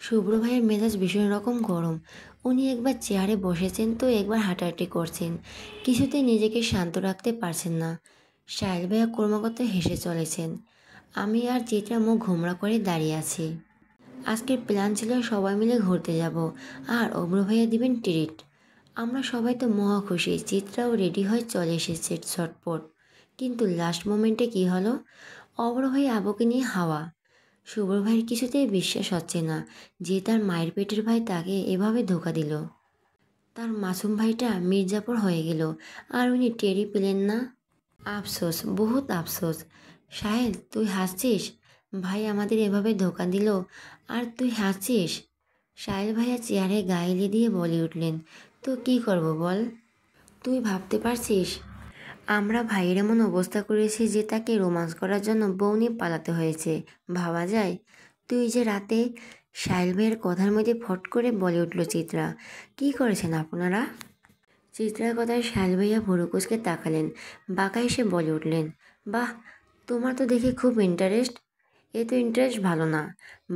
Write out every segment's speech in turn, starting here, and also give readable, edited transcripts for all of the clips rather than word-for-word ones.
শুভ্র ভাইয়ের মেজাজ ভীষণ রকম গরম। উনি একবার চেয়ারে বসেছেন তো একবার হাঁটাহাঁটি করছেন, কিছুতেই নিজেকে শান্ত রাখতে পারছেন না। সাহেল ভাইয়া ক্রমাগত হেসে চলেছেন। আমি আর চিত্রা মুখ ঘোমরা করে দাঁড়িয়ে আছি। আজকের প্ল্যান ছিল সবাই মিলে ঘুরতে যাব, আর অভ্র ভাইয়া দিবেন ট্রিট। আমরা সবাই তো মহা খুশি, চিত্রাও রেডি হয়ে চলে এসেছে ছটপট। কিন্তু লাস্ট মোমেন্টে কি হলো, অভ্র ভাই আবুকে নিয়ে হাওয়া। শুভ্র ভাইয়ের কিছুতেই বিশ্বাস হচ্ছে না যে তার মায়ের পেটের ভাই তাকে এভাবে ধোঁকা দিল। তার মাসুম ভাইটা মির্জাপুর হয়ে গেল, আর উনি টেরই পেলেন না। আফসোস, বহুত আফসোস। সাহেল, তুই হাসছিস? ভাই আমাদের এভাবে ধোঁকা দিল, আর তুই হাসছিস? সাহেল ভাইয়া চেয়ারে গায়ে দিয়ে বলে উঠলেন, তো কি করব বল? তুই ভাবতে পারছিস আমরা ভাইয়ের এমন অবস্থা করেছি যে তাকে রোমান্স করার জন্য বউ নিয়ে পালাতে হয়েছে? ভাবা যায়? তুই যে রাতে সাহেল ভাইয়ের কথার মধ্যে ফট করে বলে উঠল চিত্রা, কি করেছেন আপনারা? চিত্রার কথায় সাহেল ভাইয়া ভুরু কুঁচকে তাকালেন, বাঁকা এসে বলে উঠলেন, বাহ, তোমার তো দেখে খুব ইন্টারেস্ট। এ তো ইন্টারেস্ট ভালো না।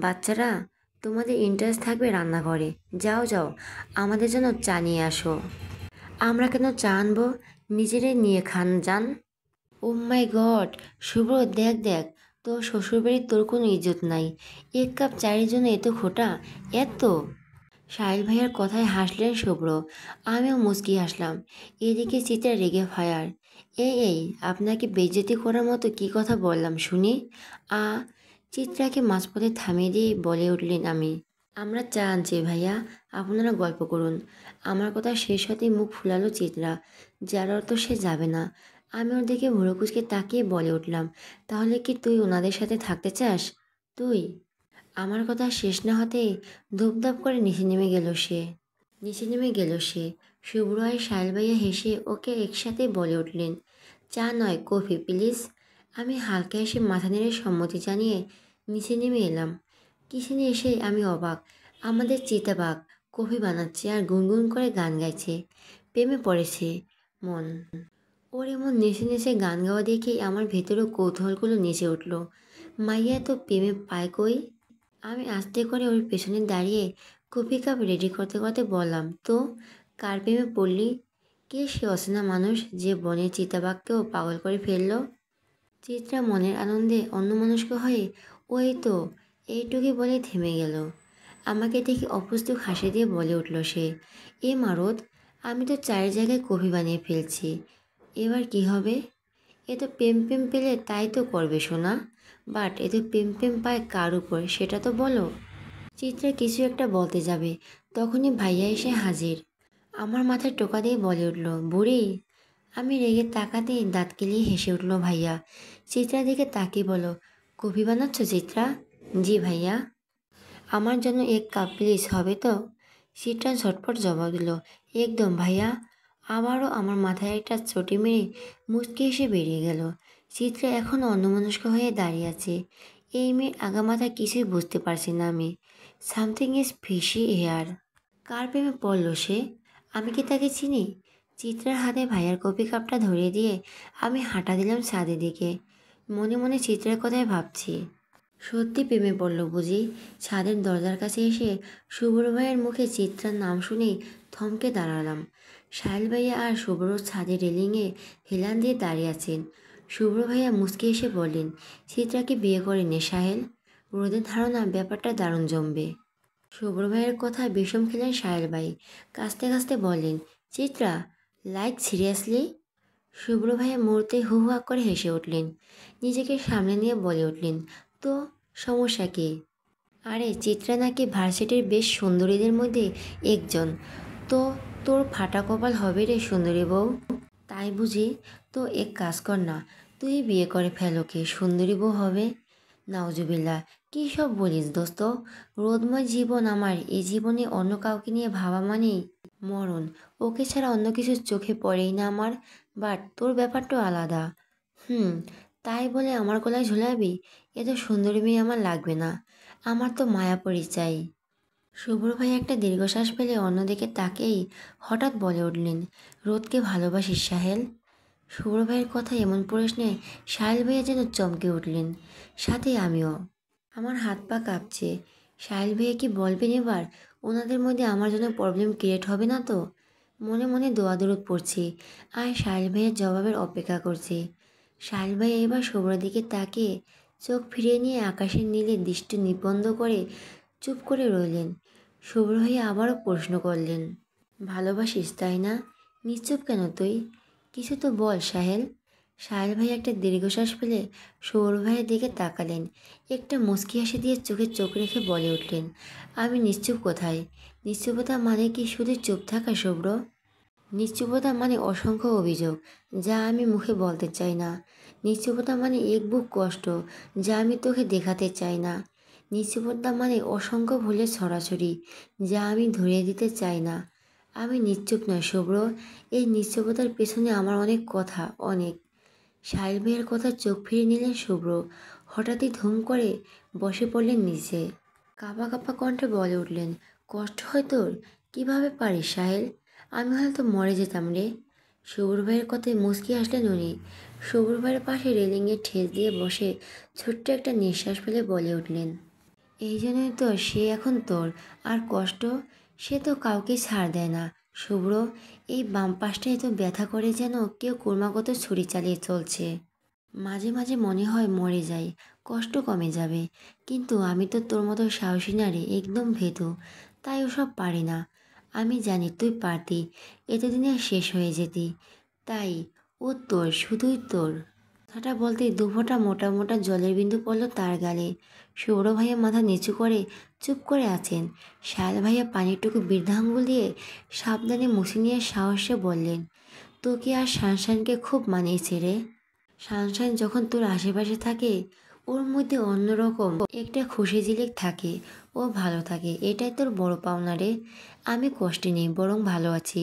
বাচ্চারা, তোমাদের ইন্টারেস্ট থাকবে রান্নাঘরে। যাও যাও, আমাদের জন্য চা নিয়ে আসো। আমরা কেন চা আনবো? নিজেরাই নিয়ে খান যান। ও মাই গড! শুভ্র, দেখ দেখ, তোর শ্বশুরবাড়ির তোর কোনো ইজ্জত নাই। এক কাপ চায়ের জন্য এত খোটা? এত? সাহিল ভাইয়ার কথায় হাসলেন শুভ্র। আমিও মুচকি হাসলাম। এদিকে চিত্রা রেগে ফায়ার। এই আপনাকে বেইজ্জতি করার মতো কি কথা বললাম শুনি? আ চিত্রাকে মাঝপথে থামিয়ে দিয়ে বলে উঠলেন আমি, আমরা চা আনছি ভাইয়া, আপনারা গল্প করুন। আমার কথা শেষ হতেই মুখ ফুলালো চিত্রা, যার অর্থ সে যাবে না। আমি ওর দিকে ভুরু কুঁচকে তাকিয়ে বলে উঠলাম, তাহলে কি তুই ওনাদের সাথে থাকতে চাস? তুই? আমার কথা শেষ না হতেই ধূপধাপ করে নিচে নেমে গেল সে। শুভ্র আর সাহেল ভাইয়া হেসে ওকে একসাথে বলে উঠলেন, চা নয়, কফি প্লিজ। আমি হালকা এসে মাথা নেড়ে সম্মতি জানিয়ে নিচে নেমে এলাম। কিচেনে এসে আমি অবাক, আমাদের চিতাবাঘ কফি বানাচ্ছে আর গুনগুন করে গান গাইছে। প্রেমে পড়েছে মন। ওর এমন নেচে নেচে গান গাওয়া দেখেই আমার ভেতরেও কৌতূহলগুলো নেচে উঠল। মাইয়া তো প্রেমে পায় কই? আমি আস্তে করে ওর পেছনে দাঁড়িয়ে কফি কাপ রেডি করতে করতে বললাম, তো কার প্রেমে পড়লি? কে সে অচেনা মানুষ যে বনের চিতাবাঘকেও পাগল করে ফেললো? চিত্রা মনের আনন্দে অন্যমনস্ক হয়ে, ওই তো, এইটুকুই বলে থেমে গেল। আমাকে দেখে অপুস্তক হাসি দিয়ে বলে উঠল সে, এ মারদ, আমি তো চায়ের জায়গায় কফি বানিয়ে ফেলছি। এবার কি হবে? এ তো প্রেম প্রেম পেলে তাই তো করবে শোনা। বাট এ তো প্রেম প্রেম পায় কার উপর সেটা তো বলো। চিত্রা কিছু একটা বলতে যাবে, তখনই ভাইয়া এসে হাজির। আমার মাথায় টোকা দিয়ে বলে উঠল, বুড়ি। আমি রেগে তাকাতেই দাঁত কেলিয়ে হেসে উঠল ভাইয়া। চিত্রার দিকে তাকিয়ে বলো, কফি বানাচ্ছ চিত্রা? জি ভাইয়া। আমার জন্য এক কাপ প্লিজ, হবে তো? চিত্রা ঝটপট জবাব দিল, একদম ভাইয়া। আবারও আমার মাথায় একটা চটি মেরে মুচকি এসে বেরিয়ে গেল। চিত্রা এখনও অন্যমনস্ক হয়ে দাঁড়িয়ে আছে। এই মেয়ের আগামাথা কিছুই বুঝতে পারছি না আমি। Something is fishy here. কার প্রেমে পড়ল সে? আমি কি তাকে চিনি? চিত্রার হাতে ভাইয়ার কফি কাপটা ধরিয়ে দিয়ে আমি হাঁটা দিলাম ছাদের দিকে। মনে মনে চিত্রার কথাই ভাবছি। সত্যি প্রেমে পড়ল বুঝি? ছাদের দরজার কাছে এসে শুভ্র ভাইয়ের মুখে চিত্রার নাম শুনেই থমকে দাঁড়ালাম। সাহেল ভাইয়া আর শুভ্র ছাদের রেলিংয়ে হেলান দিয়ে দাঁড়িয়ে আছেন। শুভ্র ভাইয়া মুচকে এসে বললেন, চিত্রাকে বিয়ে করে নে সাহেল। রোদের ধারণা ব্যাপারটা দারুণ জমবে। শুভ্র ভাইয়ের কথায় বিষম খেলেন সাহেল ভাই। কাঁচতে কাঁচতে বললেন, চিত্রা, লাইক সিরিয়াসলি? শুভ্র ভাইয়া মুহূর্তে হু হা করে হেসে উঠলেন। নিজেকে সামনে নিয়ে বলে উঠলেন, তো সমস্যা কী? আরে চিত্রা নাকি ভার্সিটির বেশ সুন্দরীদের মধ্যে একজন। তো তোর ফাটা কপাল হবে রে সুন্দরী বউ। তাই বুঝি? তো এক কাজ কর না, তুই বিয়ে করে ফেল, ওকে, সুন্দরী বউ হবে। নাউজুবিল্লাহ, কী সব বলিস দোস্ত? রোদময় জীবন আমার, এই জীবনে অন্য কাউকে নিয়ে ভাবা মানেই মরণ। ওকে ছাড়া অন্য কিছু চোখে পড়েই না আমার। বাট তোর ব্যাপারটা আলাদা। তাই বলে আমার গলায় ঝুলাবি? এ তো সুন্দরী মেয়ে আমার লাগবে না। আমার তো মায়াপরি চাই। শুভ্র ভাই একটা দীর্ঘশ্বাস ফেলে অন্যদিকে তাকেই হঠাৎ বলে উঠলেন, রোদকে ভালোবাসিস সাহেল? শুভ্র ভাইয়ের কথা এমন প্রশ্নে সাহেল ভাইয়া যেন চমকে উঠলেন, সাথে আমিও। আমার হাত পা কাঁপছে। সাহিল ভাইয়া কি বলবেন এবার? ওনাদের মধ্যে আমার জন্য প্রবলেম ক্রিয়েট হবে না তো? মনে মনে দোয়া দরুদ পড়ছি আর সাহিল ভাইয়ের জবাবের অপেক্ষা করছি। সাহিল ভাইয়া এবার শুভ্রর দিকে তাকিয়ে চোখ ফিরিয়ে নিয়ে আকাশের নীলে দৃষ্টি নিবদ্ধ করে চুপ করে রইলেন। শুভ্র ভাইয়া আবারও প্রশ্ন করলেন, ভালোবাসিস তাই না? নিশ্চুপ কেন তুই? কিছু তো বল সাহেল। সাহেল ভাই একটা দীর্ঘশ্বাস ফেলে সৌর ভাইয়ের দিকে তাকালেন। একটা মুচকি হাসি দিয়ে চোখে চোখ রেখে বলে উঠলেন, আমি নিশ্চুপ কোথায়? নিশ্চুপতা মানে কি শুধু চুপ থাকা শুভ্র? নিশ্চুপতা মানে অসংখ্য অভিযোগ যা আমি মুখে বলতে চাই না। নিশ্চুপতা মানে এক বুক কষ্ট যা আমি তোকে দেখাতে চাই না। নিশ্চুপতা মানে অসংখ্য ভুলের ছড়াছড়ি যা আমি ধরিয়ে দিতে চাই না। আমি নিশ্চুপ নয় শুভ্র। এই নিশ্চুপতার পেছনে আমার অনেক কথা, অনেক। সাহিল ভাইয়ের কথা চোখ ফিরে নিলেন শুভ্র। হঠাৎই ধুম করে বসে পড়লেন নিচে। কাঁপা কাঁপা কণ্ঠে বলে উঠলেন, কষ্ট হয় তোর? কিভাবে পারিস সাহেল? আমি হয়তো মরে যেতাম রে। শুভ্র ভাইয়ের কথায় মুচকি আসলেন উনি। শুভ্র ভাইয়ের পাশে রেলিংয়ে ঠেস দিয়ে বসে ছোট্ট একটা নিঃশ্বাস ফেলে বলে উঠলেন, এই জন্যই তো সে এখন তোর। আর কষ্ট, সে তো কাউকে ছাড় দেয় না শুভ্র। এই বাম পাশটা এত ব্যথা করে যেন কেউ ক্রমাগত ছুরি চালিয়ে চলছে। মাঝে মাঝে মনে হয় মরে যাই, কষ্ট কমে যাবে। কিন্তু আমি তো তোর মতো সাহসী না রে, একদম ভেতু। তাই ওসব পারি না। আমি জানি তুই পারতি, এতদিনে শেষ হয়ে যেতি। তাই ও তোর, শুধুই তোর। কথাটা বলতেই দুফোঁটা মোটা মোটা জলের বিন্দু পড়ল তার গালে। সৌর ভাইয়া মাথা নিচু করে চুপ করে আছেন। শায়ল ভাইয়া পানিটুকু বৃদ্ধাঙ্গুল দিয়ে সাবধানে মুছে নিয়ে সাহসে বললেন, তোকে আর শানশানকে খুব মানিয়েছে রে। সানশাইন যখন তোর আশেপাশে থাকে ওর মধ্যে অন্যরকম একটা খুশি ঝিলিক থাকে। ও ভালো থাকে, এটাই তোর বড় পাওনা রে। আমি কষ্টে নেই, বরং ভালো আছি।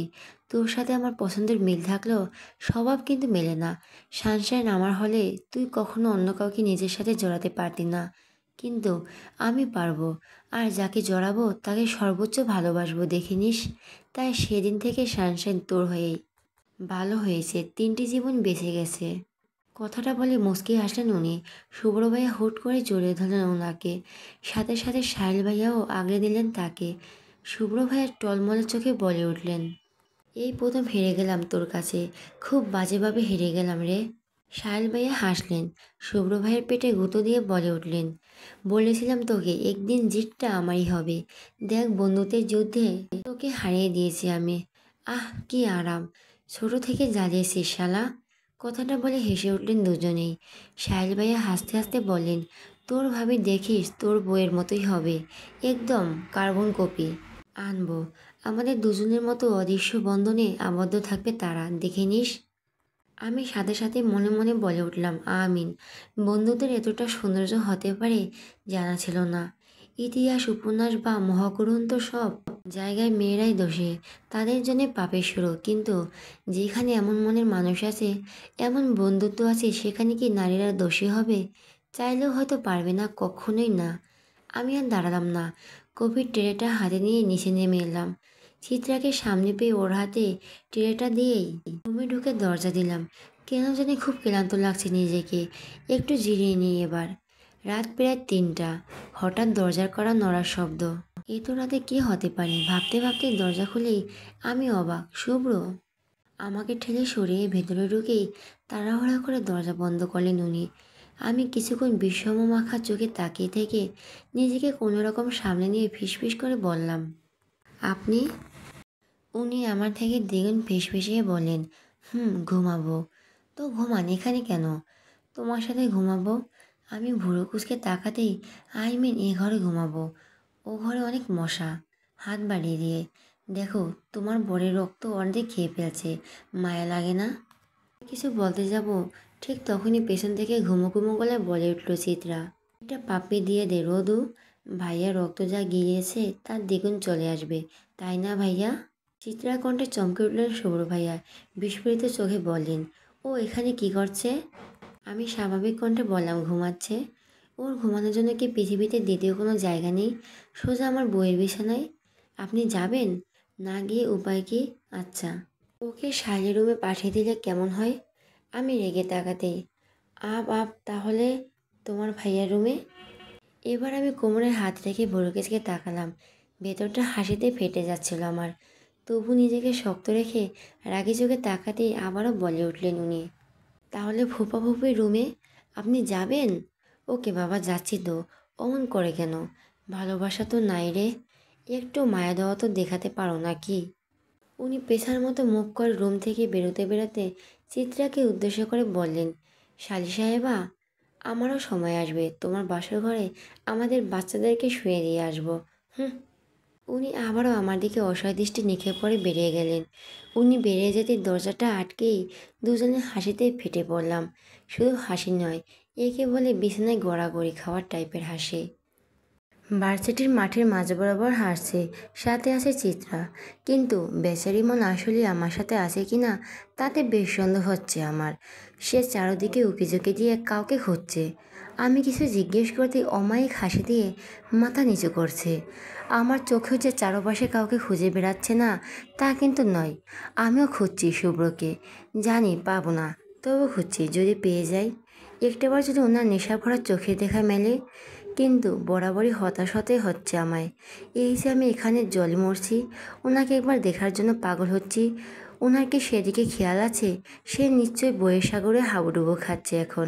তোর সাথে আমার পছন্দের মিল থাকলেও স্বভাব কিন্তু মেলে না। সানশাইন আমার হলে তুই কখনো অন্য কাউকে নিজের সাথে জড়াতে পারতি না, কিন্তু আমি পারবো। আর যাকে জড়াবো তাকে সর্বোচ্চ ভালোবাসবো, দেখে নিস। তাই সেদিন থেকে সানশাইন তোর হয়েই। ভালো হয়েছে, 3টি জীবন বেঁচে গেছে। কথাটা বলে মুচকি হাসলেন উনি। শুভ্র ভাইয়া হুট করে জড়িয়ে ধরলেন ওনাকে। সাথে সাথে সাহিল ভাইয়াও আগলে দিলেন তাকে। শুভ্র ভাইয়া টলমলে চোখে বলে উঠলেন, এই প্রথম হেরে গেলাম তোর কাছে, খুব বাজেভাবে হেরে গেলাম রে। সাহিল ভাইয়া হাসলেন। শুভ্র ভাইয়ের পেটে গুঁতো দিয়ে বলে উঠলেন, বলেছিলাম তোকে একদিন জিতটা আমারই হবে। দেখ বন্ধুত্বের যুদ্ধে তোকে হারিয়ে দিয়েছি আমি। আহ কি আরাম, ছোট থেকে জ্বালিয়েছিস শালা। কথাটা বলে হেসে উঠলেন দুজনেই। সাহিল ভাইয়া হাসতে হাসতে বললেন, তোর ভাবি দেখিস তোর বইয়ের মতোই হবে, একদম কার্বন কপি। আনবো, আমাদের দুজনের মতো অদৃশ্য বন্ধনে আবদ্ধ থাকবে তারা, দেখে নিস। আমি সাথে সাথে মনে মনে বলে উঠলাম, আমিন। বন্ধুদের এতটা সৌন্দর্য হতে পারে জানা ছিল না। ইতিহাস, উপন্যাস বা মহাগ্রন্থ সব জায়গায় মেয়েরাই দোষী, তাদের জন্য পাপের শুরু। কিন্তু যেখানে এমন মনের মানুষ আছে, এমন বন্ধুত্ব আছে, সেখানে কি নারীরা দোষী হবে? চাইলেও হয়তো পারবে না, কখনোই না। আমি আর দাঁড়ালাম না, কফির ট্রেটা হাতে নিয়ে নিচে নেমে এলাম। চিত্রাকে সামনে পেয়ে ওর হাতে ট্রেটা দিয়েই রুমে ঢুকে দরজা দিলাম। কেন জানি খুব ক্লান্ত লাগছে নিজেকে, একটু জিরিয়ে নিই এবার। রাত প্রায় 3টা। হঠাৎ দরজার কড়া নড়ার শব্দ। এত রাতে কে হতে পারে ভাবতে ভাবতে দরজা খুলেই আমি অবাক, শুভ্র। আমাকে ঠেলে সরিয়ে ভেতরে ঢুকেই তাড়াহুড়া করে দরজা বন্ধ করলেন উনি। আমি কিছুক্ষণ বিষম মাখা চোখে তাকিয়ে থেকে নিজেকে কোনোরকম সামনে নিয়ে ফিসফিস করে বললাম, আপনি? উনি আমার থেকে দ্বিগুণ ফিসফিসিয়ে বললেন, ঘুমাবো। তো ঘুমান, এখানে কেন? তোমার সাথে ঘুমাবো। আমি ভুরু কুঁচকে তাকাতেই, আই মিন এ ঘরে ঘুমাবো। ও ঘরে অনেক মশা। হাত বাড়িয়ে দিয়ে, দেখো তোমার বরের রক্ত অর্ধেক খেয়ে ফেলছে, মায়া লাগে না? কিছু বলতে যাব, ঠিক তখনই পেছন থেকে ঘুমো ঘুমো গলায় বলে উঠল চিত্রা, একটা পাপ্পি দিয়ে দে রোদু। ভাইয়া রক্ত যা গিয়েছে তার দ্বিগুণ চলে আসবে, তাই না ভাইয়া? চিত্রার কণ্ঠে চমকে উঠলেন শুভ্র ভাইয়া। বিস্ফোরিত চোখে বললেন, ও এখানে কি করছে? আমি স্বাভাবিক কণ্ঠে বললাম, ঘুমাচ্ছে। ওর ঘুমানোর জন্য কি পৃথিবীতে দ্বিতীয় কোনো জায়গা নেই? সোজা আমার বইয়ের বিছানায়। আপনি যাবেন? না গিয়ে উপায় কি? আচ্ছা, ওকে শাইলের রুমে পাঠিয়ে দিলে কেমন হয়? আমি রেগে তাকাতেই, আপ তাহলে তোমার ভাইয়ার রুমে? এবার আমি কোমরে হাত রেখে ভুরুকেশকে তাকালাম। ভেতরটা হাসিতে ফেটে যাচ্ছিল আমার। তবু নিজেকে শক্ত রেখে রাগী চোখে তাকাতেই আবারও বলে উঠলেন উনি, তাহলে ফুপা ফুপির রুমে আপনি যাবেন? ওকে বাবা, যাচ্ছি তো। অমন করে কেন? ভালোবাসা তো নাই রে, একটু মায়া দেওয়া তো দেখাতে পারো নাকি? উনি পেছার মতো মুখ করে রুম থেকে বেরোতে বেরোতে চিত্রাকে উদ্দেশ্য করে বললেন, শালি সাহেবা, আমারও সময় আসবে তোমার বাসর ঘরে আমাদের বাচ্চাদেরকে শুয়ে দিয়ে আসবো। হুম। উনি আবারও আমার দিকে অসহায় দৃষ্টি নিক্ষেপ করে বেরিয়ে গেলেন। উনি বেরিয়ে যেতে দরজাটা আটকেই দুজনে হাসিতে ফেটে পড়লাম। শুধু হাসি নয়, একে বলে বিছানায় গড়াগড়ি খাওয়ার টাইপের হাসি। ভার্সিটির মাঠের মাঝ বরাবর হাসছে, সাথে আছে চিত্রা। কিন্তু বেচারি মন আসলে আমার সাথে আছে কিনা তাতে বেশ সন্দেহ হচ্ছে আমার। সে চারদিকে উকিঝুঁকি দিয়ে কাউকে খুঁজছে। আমি কিছু জিজ্ঞেস করতে অমায়িক হাসি দিয়ে মাথা নিচু করছে। আমার চোখেও যে চারপাশে কাউকে খুঁজে বেড়াচ্ছে না তা কিন্তু নয়। আমিও খুঁজছি শুভ্রকে, জানি পাবো না, তবু খুঁজছি, যদি পেয়ে যাই। একটাবার যদি ওনার নেশা ভরা চোখের দেখা মেলে। কিন্তু বরাবরই হতাশ হতে হচ্ছে আমায়। এই যে আমি এখানে জলে মরছি, ওনাকে একবার দেখার জন্য পাগল হচ্ছি। ওনার কি সেদিকে খেয়াল আছে? সে নিশ্চয়ই বইয়ের সাগরে হাবুডুবু খাচ্ছে এখন।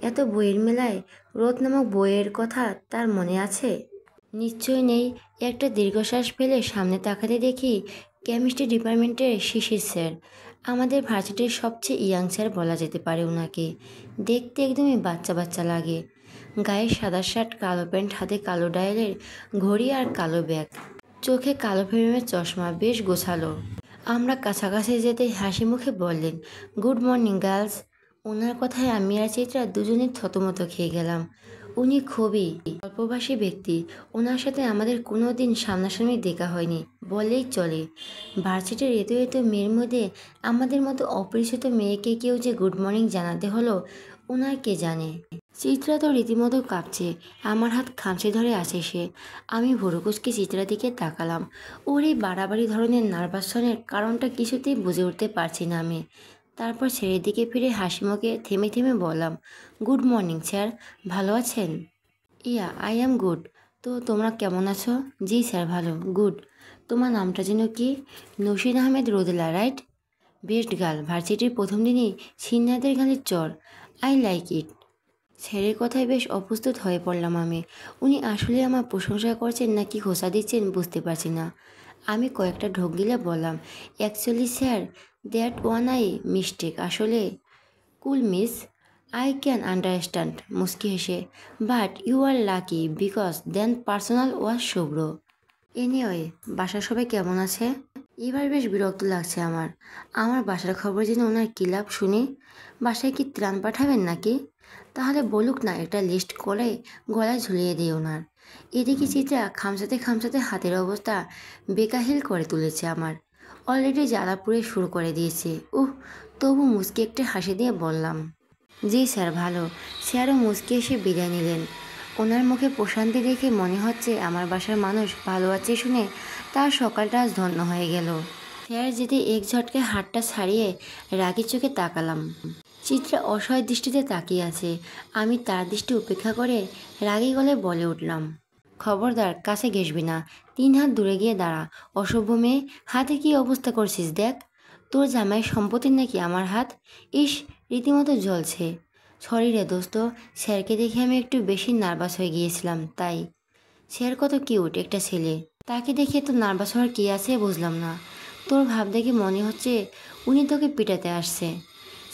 এত বইয়ের মেলায় রোদ নামক বইয়ের কথা তার মনে আছে? নিশ্চয়ই নেই। একটা দীর্ঘশ্বাস ফেলে সামনে তাকাতে দেখি কেমিস্ট্রি ডিপার্টমেন্টের শিশির স্যার। আমাদের ভার্সিটির সবচেয়ে ইয়াং স্যার বলা যেতে পারে ওনাকে। দেখতে একদমই বাচ্চা বাচ্চা লাগে। গায়ে সাদা শার্ট, কালো প্যান্ট, হাতে কালো ডায়ালের ঘড়ি আর কালো ব্যাগ, চোখে কালো ফ্রেমের চশমা, বেশ গোছালো। আমরা কাছাকাছি যেতে হাসি মুখে বললেন, গুড মর্নিং গার্লস। ওনার কথায় আমি আর চিত্রা দুজনে থতমত খেয়ে গেলাম। উনি খুবই অল্পভাষী ব্যক্তি। ওনার সাথে আমাদের কোনো দিন সামনাসামনি দেখা হয়নি বললেই চলে। ভার্সিটির এত এত মেয়ের মধ্যে আমাদের মতো অপরিচিত মেয়েকে কেউ যে গুড মর্নিং জানাতে হলো, ওনার কে জানে। চিত্রা তো রীতিমতো কাঁপছে। আমার হাত খামচে ধরে আছে সে। আমি ভুরুকুচকে চিত্রার দিকে তাকালাম। ওর এই বাড়াবাড়ি ধরনের নার্ভাসনের কারণটা কিছুতেই বুঝে উঠতে পারছি না আমি। তারপর ছেলের দিকে ফিরে হাসি মুখে থেমে থেমে বললাম, গুড মর্নিং স্যার, ভালো আছেন? ইয়া, আই অ্যাম গুড। তো তোমরা কেমন আছো? জি স্যার, ভালো, গুড। তোমার নামটা যেন কি? নসীন আহমেদ রোদেলা, রাইট? বেস্ট গার্ল, ভার্সিটির প্রথম দিনই সিন্নাদের গালের চর। I like it. ছেলের কথায় বেশ অপ্রস্তুত হয়ে পড়লাম আমি। উনি আসলে আমার প্রশংসা করছেন নাকি খোঁচা দিচ্ছেন বুঝতে পারছি না। আমি কয়েকটা ঢোক গিলে বললাম, actually sir, that one I mistake, আসলে। Cool miss, I can understand, মুস্কি হেসে। But you are lucky because then personal was Shubhra. Anyway, বাসার সবাই কেমন আছে? এবার বেশ বিরক্ত লাগছে আমার। আমার বাসার খবর জেনে ওনার কী লাভ শুনি? বাসায় কি ত্রাণ পাঠাবেন নাকি? তাহলে বলুক না, একটা লিস্ট করে গলায় ঝুলিয়ে দিই ওনার। এদিকে চিত্রা খামচাতে খামচাতে হাতের অবস্থা বেকাহিল করে তুলেছে আমার। অলরেডি জ্বালা পুড়ে শুরু করে দিয়েছে। তবু মুচকি একটা হাসি দিয়ে বললাম, জি স্যার, ভালো। স্যারও মুচকি এসে বিদায় নিলেন। ওনার মুখে প্রশান্তি দেখে মনে হচ্ছে আমার বাসার মানুষ ভালো আছে শুনে তার সকালটা আজ ধন্য হয়ে গেল। স্যার যেতে এক ঝটকে হাতটা ছাড়িয়ে রাগি চোখে তাকালাম। চিত্রা অসহায় দৃষ্টিতে তাকিয়ে আছে। আমি তার দৃষ্টি উপেক্ষা করে রাগী গলে বলে উঠলাম, খবরদার কাছে ঘেসবি না, 3 হাত দূরে গিয়ে দাঁড়া। অসভ্য মেয়ে, হাতে কি অবস্থা করছিস দেখ। তোর জামাইয়ের সম্পত্তির নাকি আমার হাত? ইস, রীতিমতো জ্বলছে। সরি রে দোস্ত, স্যারকে দেখে আমি একটু বেশি নার্ভাস হয়ে গিয়েছিলাম তাই। স্যার কত কিউট একটা ছেলে, তাকে দেখে তো নার্ভাস হওয়ার কী আছে বুঝলাম না। তোর ভাব দেখে মনে হচ্ছে উনি তোকে পিটাতে আসছে।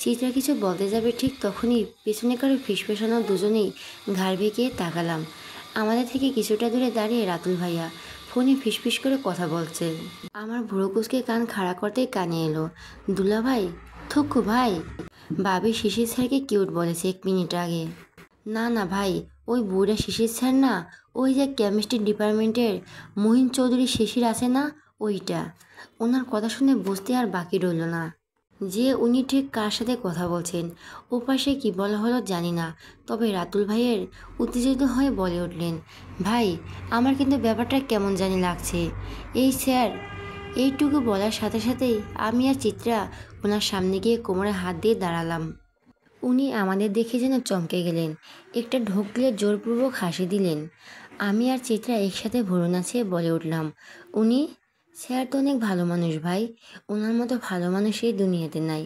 চিত্রা কিছু বলতে যাবে ঠিক তখনই পেছনে কারো ফিসফেসানো দুজনেই ঘাড় বেঁকিয়ে তাকালাম। আমাদের থেকে কিছুটা দূরে দাঁড়িয়ে রাতুল ভাইয়া ফোনে ফিসফিস করে কথা বলছে। আমার বুড়ো কুচকে কান খাড়া করতেই কানে এলো, দুলা ভাই, থুকু ভাই। ভাবি শিশির স্যারকে কিউট বলেছে 1 মিনিট আগে। না না ভাই, ওই বুড়া শিশির স্যার না, ওই যে কেমিস্ট্রি ডিপার্টমেন্টের মহিন চৌধুরী শিশির আছে না, ওইটা। ওনার কথা শুনে বুঝতে আর বাকি রইল না যে উনি ঠিক কার সাথে কথা বলছেন। ওপাশে কি বলা হলো জানি না, তবে রাতুল ভাইয়ের উত্তেজিত হয়ে বলে উঠলেন, ভাই, আমার কিন্তু ব্যাপারটা কেমন জানি লাগছে। এই স্যার। এইটুকু বলার সাথে সাথেই আমি আর চিত্রা ওনার সামনে গিয়ে কোমরে হাত দিয়ে দাঁড়ালাম। উনি আমাদের দেখে যেন চমকে গেলেন, একটা ঢোকলে জোরপূর্বক হাসি দিলেন। আমি আর চিত্রা একসাথে ভরু নাচিয়ে বলে উঠলাম, উনি? স্যার তো অনেক ভালো মানুষ ভাই, ওনার মতো ভালো মানুষ এই দুনিয়াতে নাই।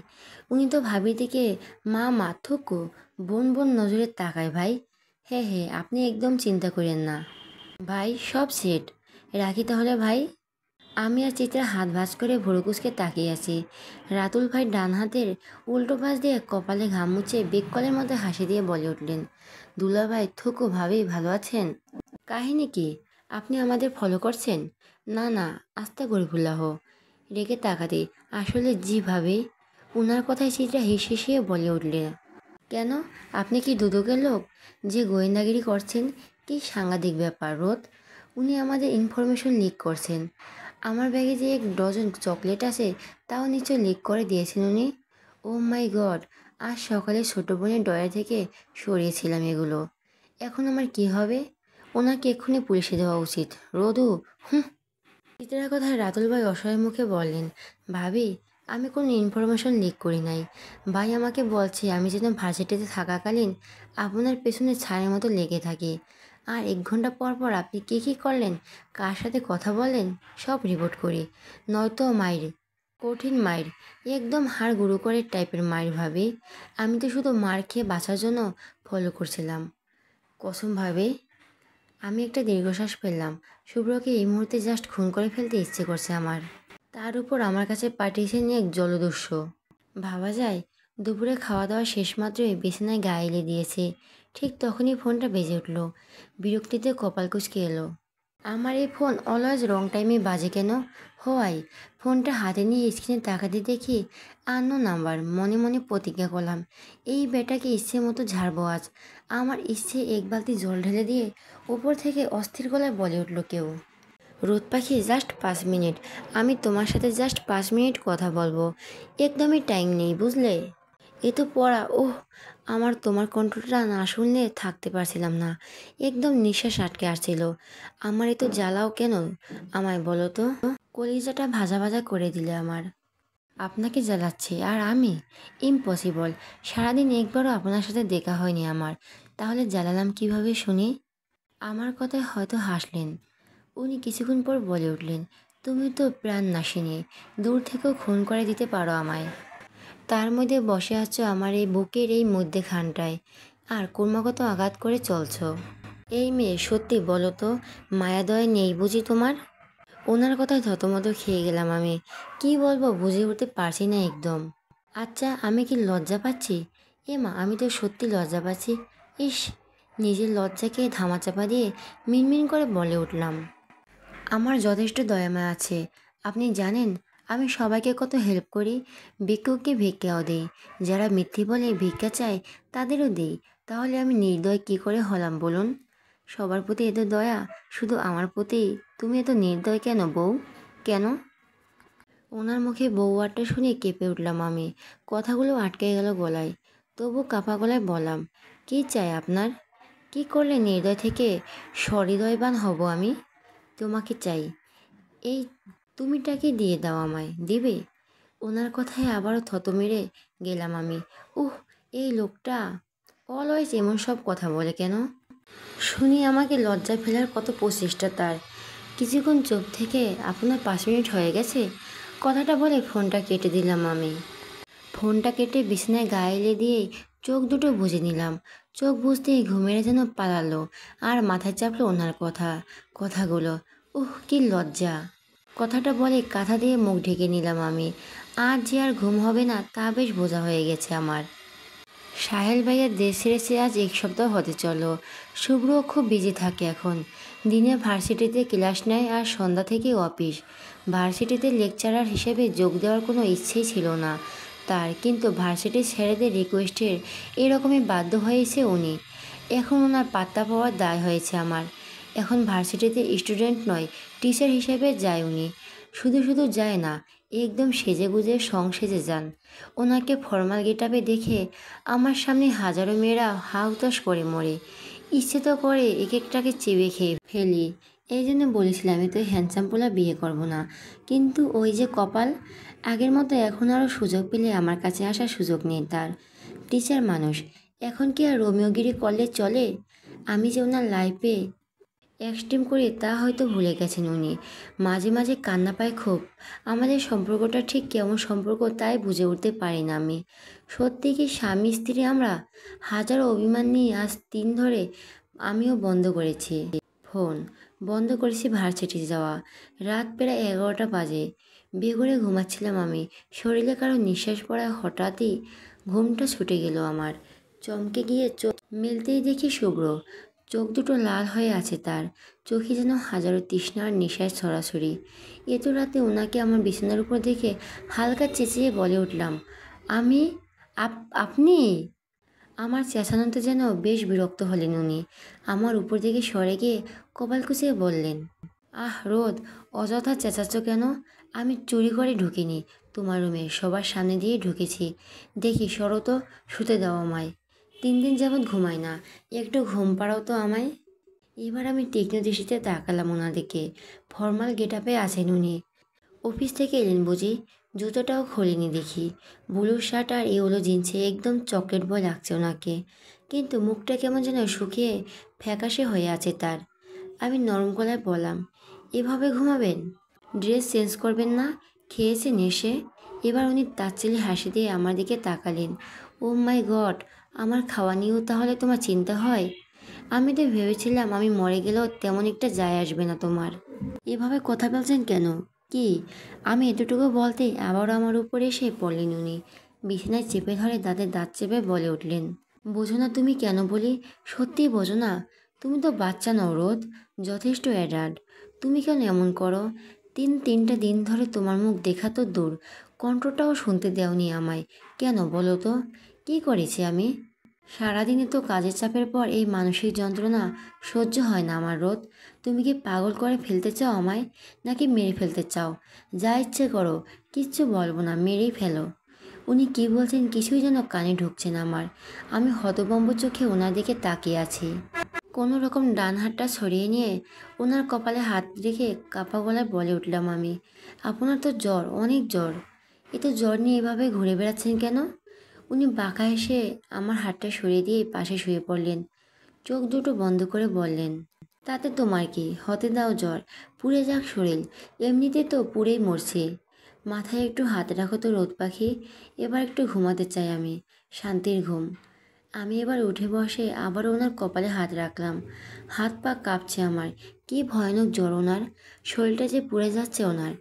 উনি তো ভাবি থেকে মা মা থুকু বোন বোন নজরে তাকায় ভাই। হ্যাঁ হ্যাঁ, আপনি একদম চিন্তা করেন না ভাই, সব সেট। রাখি তাহলে ভাই। আমি আর চিত্রা হাত ভাঁজ করে ভুরুকুচকে তাকিয়ে আছি। রাতুল ভাই ডান হাতের উল্টো পাশ দিয়ে কপালে ঘাম মুছে বেককলের মধ্যে হাসি দিয়ে বলে উঠলেন, দুলা ভাই থুকু ভাবি ভালো আছেন? কাহিনী কি? আপনি আমাদের ফলো করছেন? না না, আস্তে গরিবুল্লাহ। রেগে তাকাতে, আসলে জি ভাবি। উনার কথায় চিত্রা হিসিয়ে বলে উঠলে, কেন? আপনি কি দুদকের লোক যে গোয়েন্দাগিরি করছেন? কি সাংঘাতিক ব্যাপার রোদ। উনি আমাদের ইনফরমেশন লিক করছেন। আমার ব্যাগে যে 1 ডজন চকলেট আছে তাও নিশ্চয় লিক করে দিয়েছেন উনি। ও মাই গড, আজ সকালে ছোটো বোনের ডয়া থেকে সরিয়েছিলাম এগুলো। এখন আমার কি হবে? ওনাকে এক্ষুনি পুলিশে দেওয়া উচিত। রোদু, হুম। চিত্রার কথায় রাতুল ভাই অসহায় মুখে বললেন, ভাবি আমি কোনো ইনফরমেশন লিক করি নাই। ভাই আমাকে বলছে আমি যেন ভার্সিটিতে থাকাকালীন আপনার পেছনে ছায়ের মতো লেগে থাকি। আর 1 ঘন্টা পর পর আপনি কী করলেন, কার সাথে কথা বলেন, সব রিপোর্ট করি। নয়তো মাইর, কঠিন মাইর, একদম হাড় গুঁড়ো করে টাইপের মাইর ভাবি। আমি তো শুধু মার খেয়ে বাঁচার জন্য ফলো করছিলাম। কসম ভাবে। আমি একটা দীর্ঘশ্বাস ফেললাম। শুভ্রকে এই মুহূর্তে জাস্ট খুন করে ফেলতে ইচ্ছে করছে আমার। তার উপর আমার কাছে পাঠিয়েছেন এক জলদস্যু। ভাবা যায়, দুপুরে খাওয়া দাওয়া শেষ মাত্রই বিছানায় গা এলে দিয়েছে, ঠিক তখনই ফোনটা বেজে উঠল। বিরক্তিতে কপাল কুঁচকে এলো। আমার এই ফোন অলওয়েজ রং টাইমে বাজে কেন? হয়। ফোনটা হাতে নিয়ে স্ক্রিনে তাকাতে দেখি আননোন নাম্বার। মনে মনে প্রতিজ্ঞা করলাম, এই বেটাকে ইচ্ছে মতো ঝাড়বো আজ। আমার ইচ্ছে 1 বালতি জল ঢেলে দিয়ে উপর থেকে অস্থির গলায় বলে উঠল কেউ, রোদ পাখি জাস্ট 5 মিনিট, আমি তোমার সাথে জাস্ট 5 মিনিট কথা বলবো। একদমই টাইম নেই বুঝলে। এ তো পড়া, ওহ। আমার তোমার কণ্ঠটা না শুনলে থাকতে পারছিলাম না, একদম নিঃশ্বাস আটকে আসছিল। আমার এত জ্বালাও কেন আমায় বলো তো? কলিজাটা ভাজা ভাজা করে দিলে আমার। আপনাকে জ্বালাচ্ছে আর আমি? ইম্পসিবল। সারাদিন একবারও আপনার সাথে দেখা হয়নি আমার, তাহলে জ্বালালাম কিভাবে শুনি? আমার কথায় হয়তো হাসলেন। উনি কিছুক্ষণ পর বলে উঠলেন, তুমি তো প্রাণ নাশিনী, দূর থেকেও খুন করে দিতে পারো আমায়। তার মধ্যে বসে আছো আমার এই বুকের এই মধ্যেখানটায়, আর ক্রমাগত আঘাত করে চলছ। এই মেয়ে, সত্যি বলো তো, মায়াদয় নেই বুঝি তোমার? ওনার কথায় থতমত খেয়ে গেলাম আমি। কি বলবো বুঝে উঠতে পারছি না একদম। আচ্ছা, আমি কি লজ্জা পাচ্ছি? মা, আমি তো সত্যি লজ্জা পাচ্ছি। ইস, নিজের লজ্জাকে ধামাচাপা দিয়ে মিনমিন করে বলে উঠলাম, আমার যথেষ্ট দয়ামায়া আছে। আপনি জানেন আমি সবাইকে কত হেল্প করি। ভিক্ষুককে ভিক্ষাও দেই, যারা মিথ্যে বলে ভিক্ষা চায় তাদেরও দেই। তাহলে আমি নির্দয় কী করে হলাম বলুন? সবার প্রতি এত দয়া, শুধু আমার প্রতি তুমি এত নির্দয় কেন বউ? কেন? ওনার মুখে বউ আটটা শুনে কেঁপে উঠলাম আমি। কথাগুলো আটকে গেল গলায়। তবু কাপা গলায় বললাম, কী চাই আপনার? কি করলে নির্দয় থেকে সহৃদয়বান হব আমি? তোমাকে চাই। এই তুমিটাকে দিয়ে দাও আমায়, দিবে? ওনার কথায় আবারও থত মেরে গেলাম আমি। উহ, এই লোকটা অলওয়েজ এমন সব কথা বলে কেন? শুনি আমাকে লজ্জা ফেলার কত প্রচেষ্টা তার। কিছুক্ষণ চোখ থেকে আপনার 5 মিনিট হয়ে গেছে, কথাটা বলে ফোনটা কেটে দিলাম আমি। ফোনটা কেটে বিছানায় গায়ে দিয়েই চোখ দুটো বুজে নিলাম। চোখ বুঝতেই ঘুমের যেন পালালো, আর মাথায় চাপলো ওনার কথাগুলো। কি লজ্জা। কথাটা বলে কাঁথা দিয়ে মুখ ঢেকে নিলাম আমি। আজ যে আর ঘুম হবে না তা বেশ বোঝা হয়ে গেছে আমার। সাহেল ভাইয়া দেশ ছেড়েছে আজ 1 সপ্তাহ হতে চলো। শুভ্রও খুব বিজি থাকে এখন। দিনে ভার্সিটিতে ক্লাস নেয় আর সন্ধ্যা থেকে অফিস। ভার্সিটিতে লেকচারার হিসেবে যোগ দেওয়ার কোনো ইচ্ছেই ছিল না তার, কিন্তু ভার্সিটির স্যারেদের রিকোয়েস্টের এরকমই বাধ্য হয়েছে উনি। এখন ওনার পাত্তা পাওয়ার দায় হয়েছে আমার। এখন ভার্সিটিতে স্টুডেন্ট নয়, টিচার হিসেবে যায় উনি। শুধু শুধু যায় না, একদম সেজেগুজে সেজে যান। ওনাকে ফর্মাল গেটআপে দেখে আমার সামনে হাজারো মেয়েরা হাউতাশ করে মরে। ইচ্ছে তো করে এক একটাকে চিবিয়ে খেয়ে ফেলি। এই জন্য বলেছিলাম আমি তো হ্যান্ডসাম পোলা বিয়ে করব না। কিন্তু ওই যে কপাল, আগের মতো এখন আরও সুযোগ পেলে আমার কাছে আসার সুযোগ নেই তার। টিচার মানুষ, এখন কি আর রোমিওগিরি করলে চলে? আমি যে ওনার লাইফে এক্সট্রিম করি তা হয়তো ভুলে গেছেন উনি। মাঝে মাঝে কান্না পায় খুব। আমাদের সম্পর্কটা ঠিক কেমন সম্পর্ক তাই বুঝে উঠতে পারি না আমি। সত্যি কি স্বামী স্ত্রী আমরা? হাজারো অভিমান নিয়ে আজ 3 ধরে আমিও বন্ধ করেছি ফোন। বন্ধ করেছি ভার্সিটি যাওয়া। রাত প্রায় 11টা বাজে। বেঘরে ঘুমাচ্ছিলাম আমি। শরীরে কারো নিঃশ্বাস পড়ায় হঠাৎই ঘুমটা ছুটে গেল আমার। চমকে গিয়ে চোখ মেলতেই দেখি শুভ্র। চোখ দুটো লাল হয়ে আছে তার। চোখে যেন হাজারো তৃষ্ণার নিঃশ্বাস ছড়াছড়ি। এত রাতে ওনাকে আমার বিছানার উপর দেখে হালকা চেঁচিয়ে বলে উঠলাম, আমি আপনি? আমার চেঁচানোতে যেন বেশ বিরক্ত হলেন উনি। আমার উপর দিকে সরে গিয়ে কপাল কুঁচিয়ে বললেন, আহ রোদ, অযথা চেঁচাচ্ছ কেন? আমি চুরি করে ঢুকিনি তোমার রুমে, সবার সামনে দিয়ে ঢুকেছি। দেখি সরো তো, শুতে দাও আমায়। 3 দিন যাবৎ ঘুমাই না, একটু ঘুম পাড়াও তো আমায়। এবার আমি তীক্ষ্ণ দৃষ্টিতে তাকালাম ওনার দিকে। ফর্মাল গেটআপে আছেন উনি। অফিস থেকে এলেন বুঝি? জুতোটাও খোলেনি দেখি। ব্লু শার্ট আর ইয়েলো জিন্সে একদম চকলেট বয় লাগছে ওনাকে। কিন্তু মুখটা কেমন যেন শুকিয়ে ফ্যাকাশে হয়ে আছে তার। আমি নরম গলায় বললাম, এভাবে ঘুমাবেন? ড্রেস চেঞ্জ করবেন না? খেয়েছেন এসে? এবার উনি তাচ্ছিল্যে হাসি দিয়ে আমার দিকে তাকালেন। ও মাই গড, আমার খাওয়া নিয়েও তাহলে তোমার চিন্তা হয়? আমি তো ভেবেছিলাম আমি মরে গেলেও তেমন একটা যায় আসবে না তোমার। এভাবে কথা বলছেন কেন? কি? আমি এতটুকু বলতেই আবারও আমার উপর এসে পড়লেন উনি। বিছানায় চেপে ধরে দাঁতে দাঁত চেপে বলে উঠলেন, বোঝো না তুমি কেন বলি? সত্যিই বোঝো না? তুমি তো বাচ্চা নও রোদ, যথেষ্ট অ্যাডাল্ট। তুমি কেন এমন করো? তিনটা দিন ধরে তোমার মুখ দেখা তো দূর, কণ্ঠটাও শুনতে দেওনি আমায়। কেন বলো তো? কী করেছি আমি? সারাদিনে তো কাজের চাপের পর এই মানসিক যন্ত্রণা সহ্য হয় না আমার রোদ। তুমি কি পাগল করে ফেলতে চাও আমায়, নাকি মেরে ফেলতে চাও? যা ইচ্ছে করো, কিচ্ছু বলবো না, মেরেই ফেলো। উনি কি বলছেন কিছুই যেন কানে ঢুকছে না আমার। আমি হতভম্ব চোখে ওনার দিকে তাকিয়ে আছি। কোনো রকম ডান হাতটা সরিয়ে নিয়ে ওনার কপালে হাত রেখে কাঁপা গলায় বলে উঠলাম আমি, আপনার তো জ্বর, অনেক জ্বর। এ তো জ্বর নিয়ে এভাবে ঘুরে বেড়াচ্ছেন কেন? উনি বাঁকা হেসে আমার হাতটা সরিয়ে দিয়ে পাশে শুয়ে পড়লেন। চোখ দুটো বন্ধ করে বললেন, তাতে তোমার কি, হতে দাও জ্বর, পুড়ে যাক শরীর, এমনিতে তো পুড়েই মরছি। মাথায় একটু হাত রাখো তো রোদ পাখি, এবার একটু ঘুমাতে চাই আমি, শান্তির ঘুম। আমি এবার উঠে বসে আবার ওনার কপালে হাত রাখলাম। হাত পা কাঁপছে আমার। কি ভয়ানক জ্বর ওনার, শরীরটা যে পুড়ে যাচ্ছে ওনার।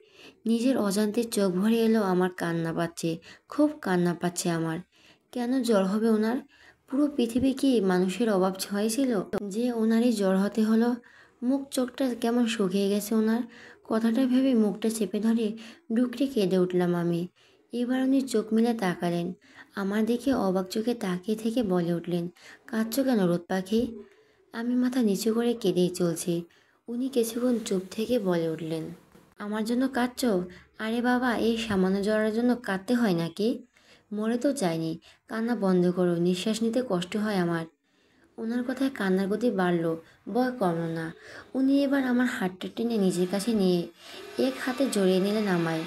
নিজের অজান্তে চোখ ভরে এলো আমার, কান্না পাচ্ছে, খুব কান্না পাচ্ছে আমার। কেন জ্বর হবে ওনার? পুরো পৃথিবী কি মানুষের অভাব হয়েছিল যে ওনারই জ্বর হতে হলো? মুখ চোখটা কেমন শুকিয়ে গেছে ওনার। কথাটা ভেবে মুখটা চেপে ধরে ডুকরে কেঁদে উঠলাম আমি। এবার উনি চোখ মেলে তাকালেন। আমার দিকে অবাক চোখে তাকিয়ে থেকে বলে উঠলেন, কাঁদছো কেন রোদ পাখি? আমি মাথা নিচু করে কেঁদেই চলছি। উনি কিছুক্ষণ চুপ থেকে বলে উঠলেন, আমার জন্য কাঁদছো? আরে বাবা, এই সামান্য জ্বরের জন্য কাঁদতে হয় নাকি? মরে তো যায়নি, কান্না বন্ধ করো, নিঃশ্বাস নিতে কষ্ট হয় আমার। ওনার কথায় কান্নার গতি বাড়ল, ভয় কমল না। উনি এবার আমার হাতটা টেনে নিজের কাছে নিয়ে এক হাতে জড়িয়ে নিলেন আমায়।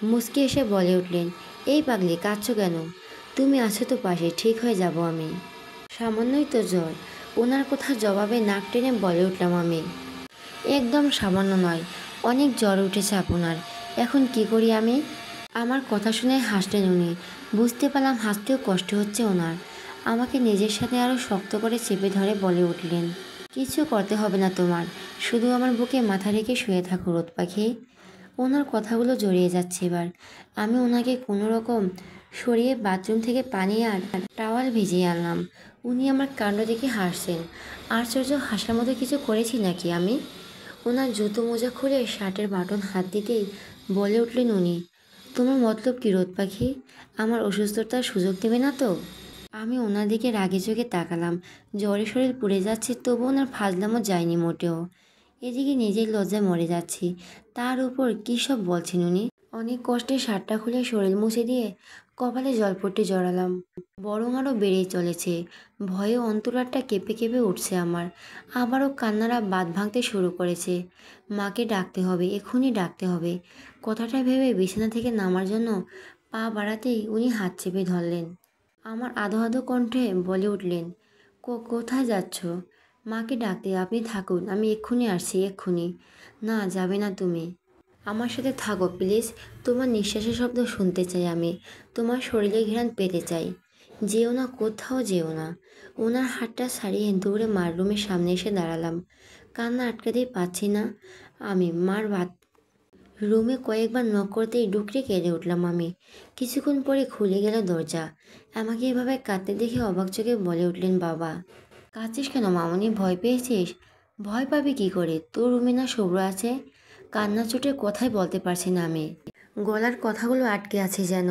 মুচকি এসে বলে উঠলেন, এই পাগলি, কাঁদছো কেন? তুমি আছো তো পাশে, ঠিক হয়ে যাব আমি। সামান্যই তো জ্বর। ওনার কথা জবাবে নাক টেনে বলে উঠলাম আমি, একদম সামান্য নয়, অনেক জ্বর উঠেছে আপনার। এখন কি করি আমি? আমার কথা শুনে হাসলেন উনি। বুঝতে পারলাম হাসতেও কষ্ট হচ্ছে ওনার। আমাকে নিজের সাথে আরও শক্ত করে চেপে ধরে বলে উঠলেন, কিছু করতে হবে না তোমার, শুধু আমার বুকে মাথা রেখে শুয়ে থাকো রোদ পাখি। ওনার কথাগুলো জড়িয়ে যাচ্ছে এবার। আমি ওনাকে কোনো রকম সরিয়ে বাথরুম থেকে পানি আর টাওয়াল ভিজিয়ে আনলাম। উনি আমার কাণ্ড দেখে হাসছেন। আশ্চর্য, হাসার মতো কিছু করেছি নাকি আমি? ওনার জুতো মোজা খুলে শার্টের বাটন হাত দিতেই বলে উঠলেন উনি, তোমার মতলব কি রোদ পাখি? আমার অসুস্থতার সুযোগ দেবে না তো? আমি ওনার দিকে রাগে চোখে তাকালাম। জ্বরে শরীর পুড়ে যাচ্ছে, তবু ওনার ফাজলামও যায়নি মোটেও। এদিকে নিজের লজ্জায় মরে যাচ্ছি, তার উপর কী সব বলছেন উনি। অনেক কষ্টে শার্টটা খুলে শরীর মুছে দিয়ে কপালে জলপট্টি জড়ালাম। বরং আরও বেড়েই চলেছে। ভয়ে অন্তরাত্মা কেঁপে কেঁপে উঠছে আমার। আবারও কান্নারা বাঁধ ভাঙতে শুরু করেছে। মাকে ডাকতে হবে, এক্ষুনি ডাকতে হবে। কথাটা ভেবে বিছানা থেকে নামার জন্য পা বাড়াতেই উনি হাত চেপে ধরলেন। আমার আধো আধো কণ্ঠে বলে উঠলেন, কোথায় যাচ্ছ? মাকে ডাকতে আপনি থাকুন, আমি এক্ষুনি আসছি, এক্ষুনি। না, যাবে না তুমি। আমার সাথে থাকো প্লিজ। তোমার নিঃশ্বাসের শব্দ শুনতে চাই আমি। তোমার শরীরে ঘ্রাণ পেতে চাই। যেও না, কোথাও যেও না। ওনার হাতটা ছাড়িয়ে দৌড়ে মার রুমের সামনে এসে দাঁড়ালাম। কান্না আটকাতেই পাচ্ছি না আমি। মার বাত রুমে কয়েকবার নক করতেই ডুকরে কেঁদে উঠলাম আমি। কিছুক্ষণ পরে খুলে গেল দরজা। আমাকে এভাবে কাঁদতে দেখে অবাক চোখে বলে উঠলেন, বাবা। কাঁদছিস কেন মামনি? ভয় পেয়েছিস? ভয় পাবি কি করে? তোর রুমে না শুভ্র আছে? কান্না চোটে কথাই বলতে পারছি না আমি। গলার কথাগুলো আটকে আছে যেন।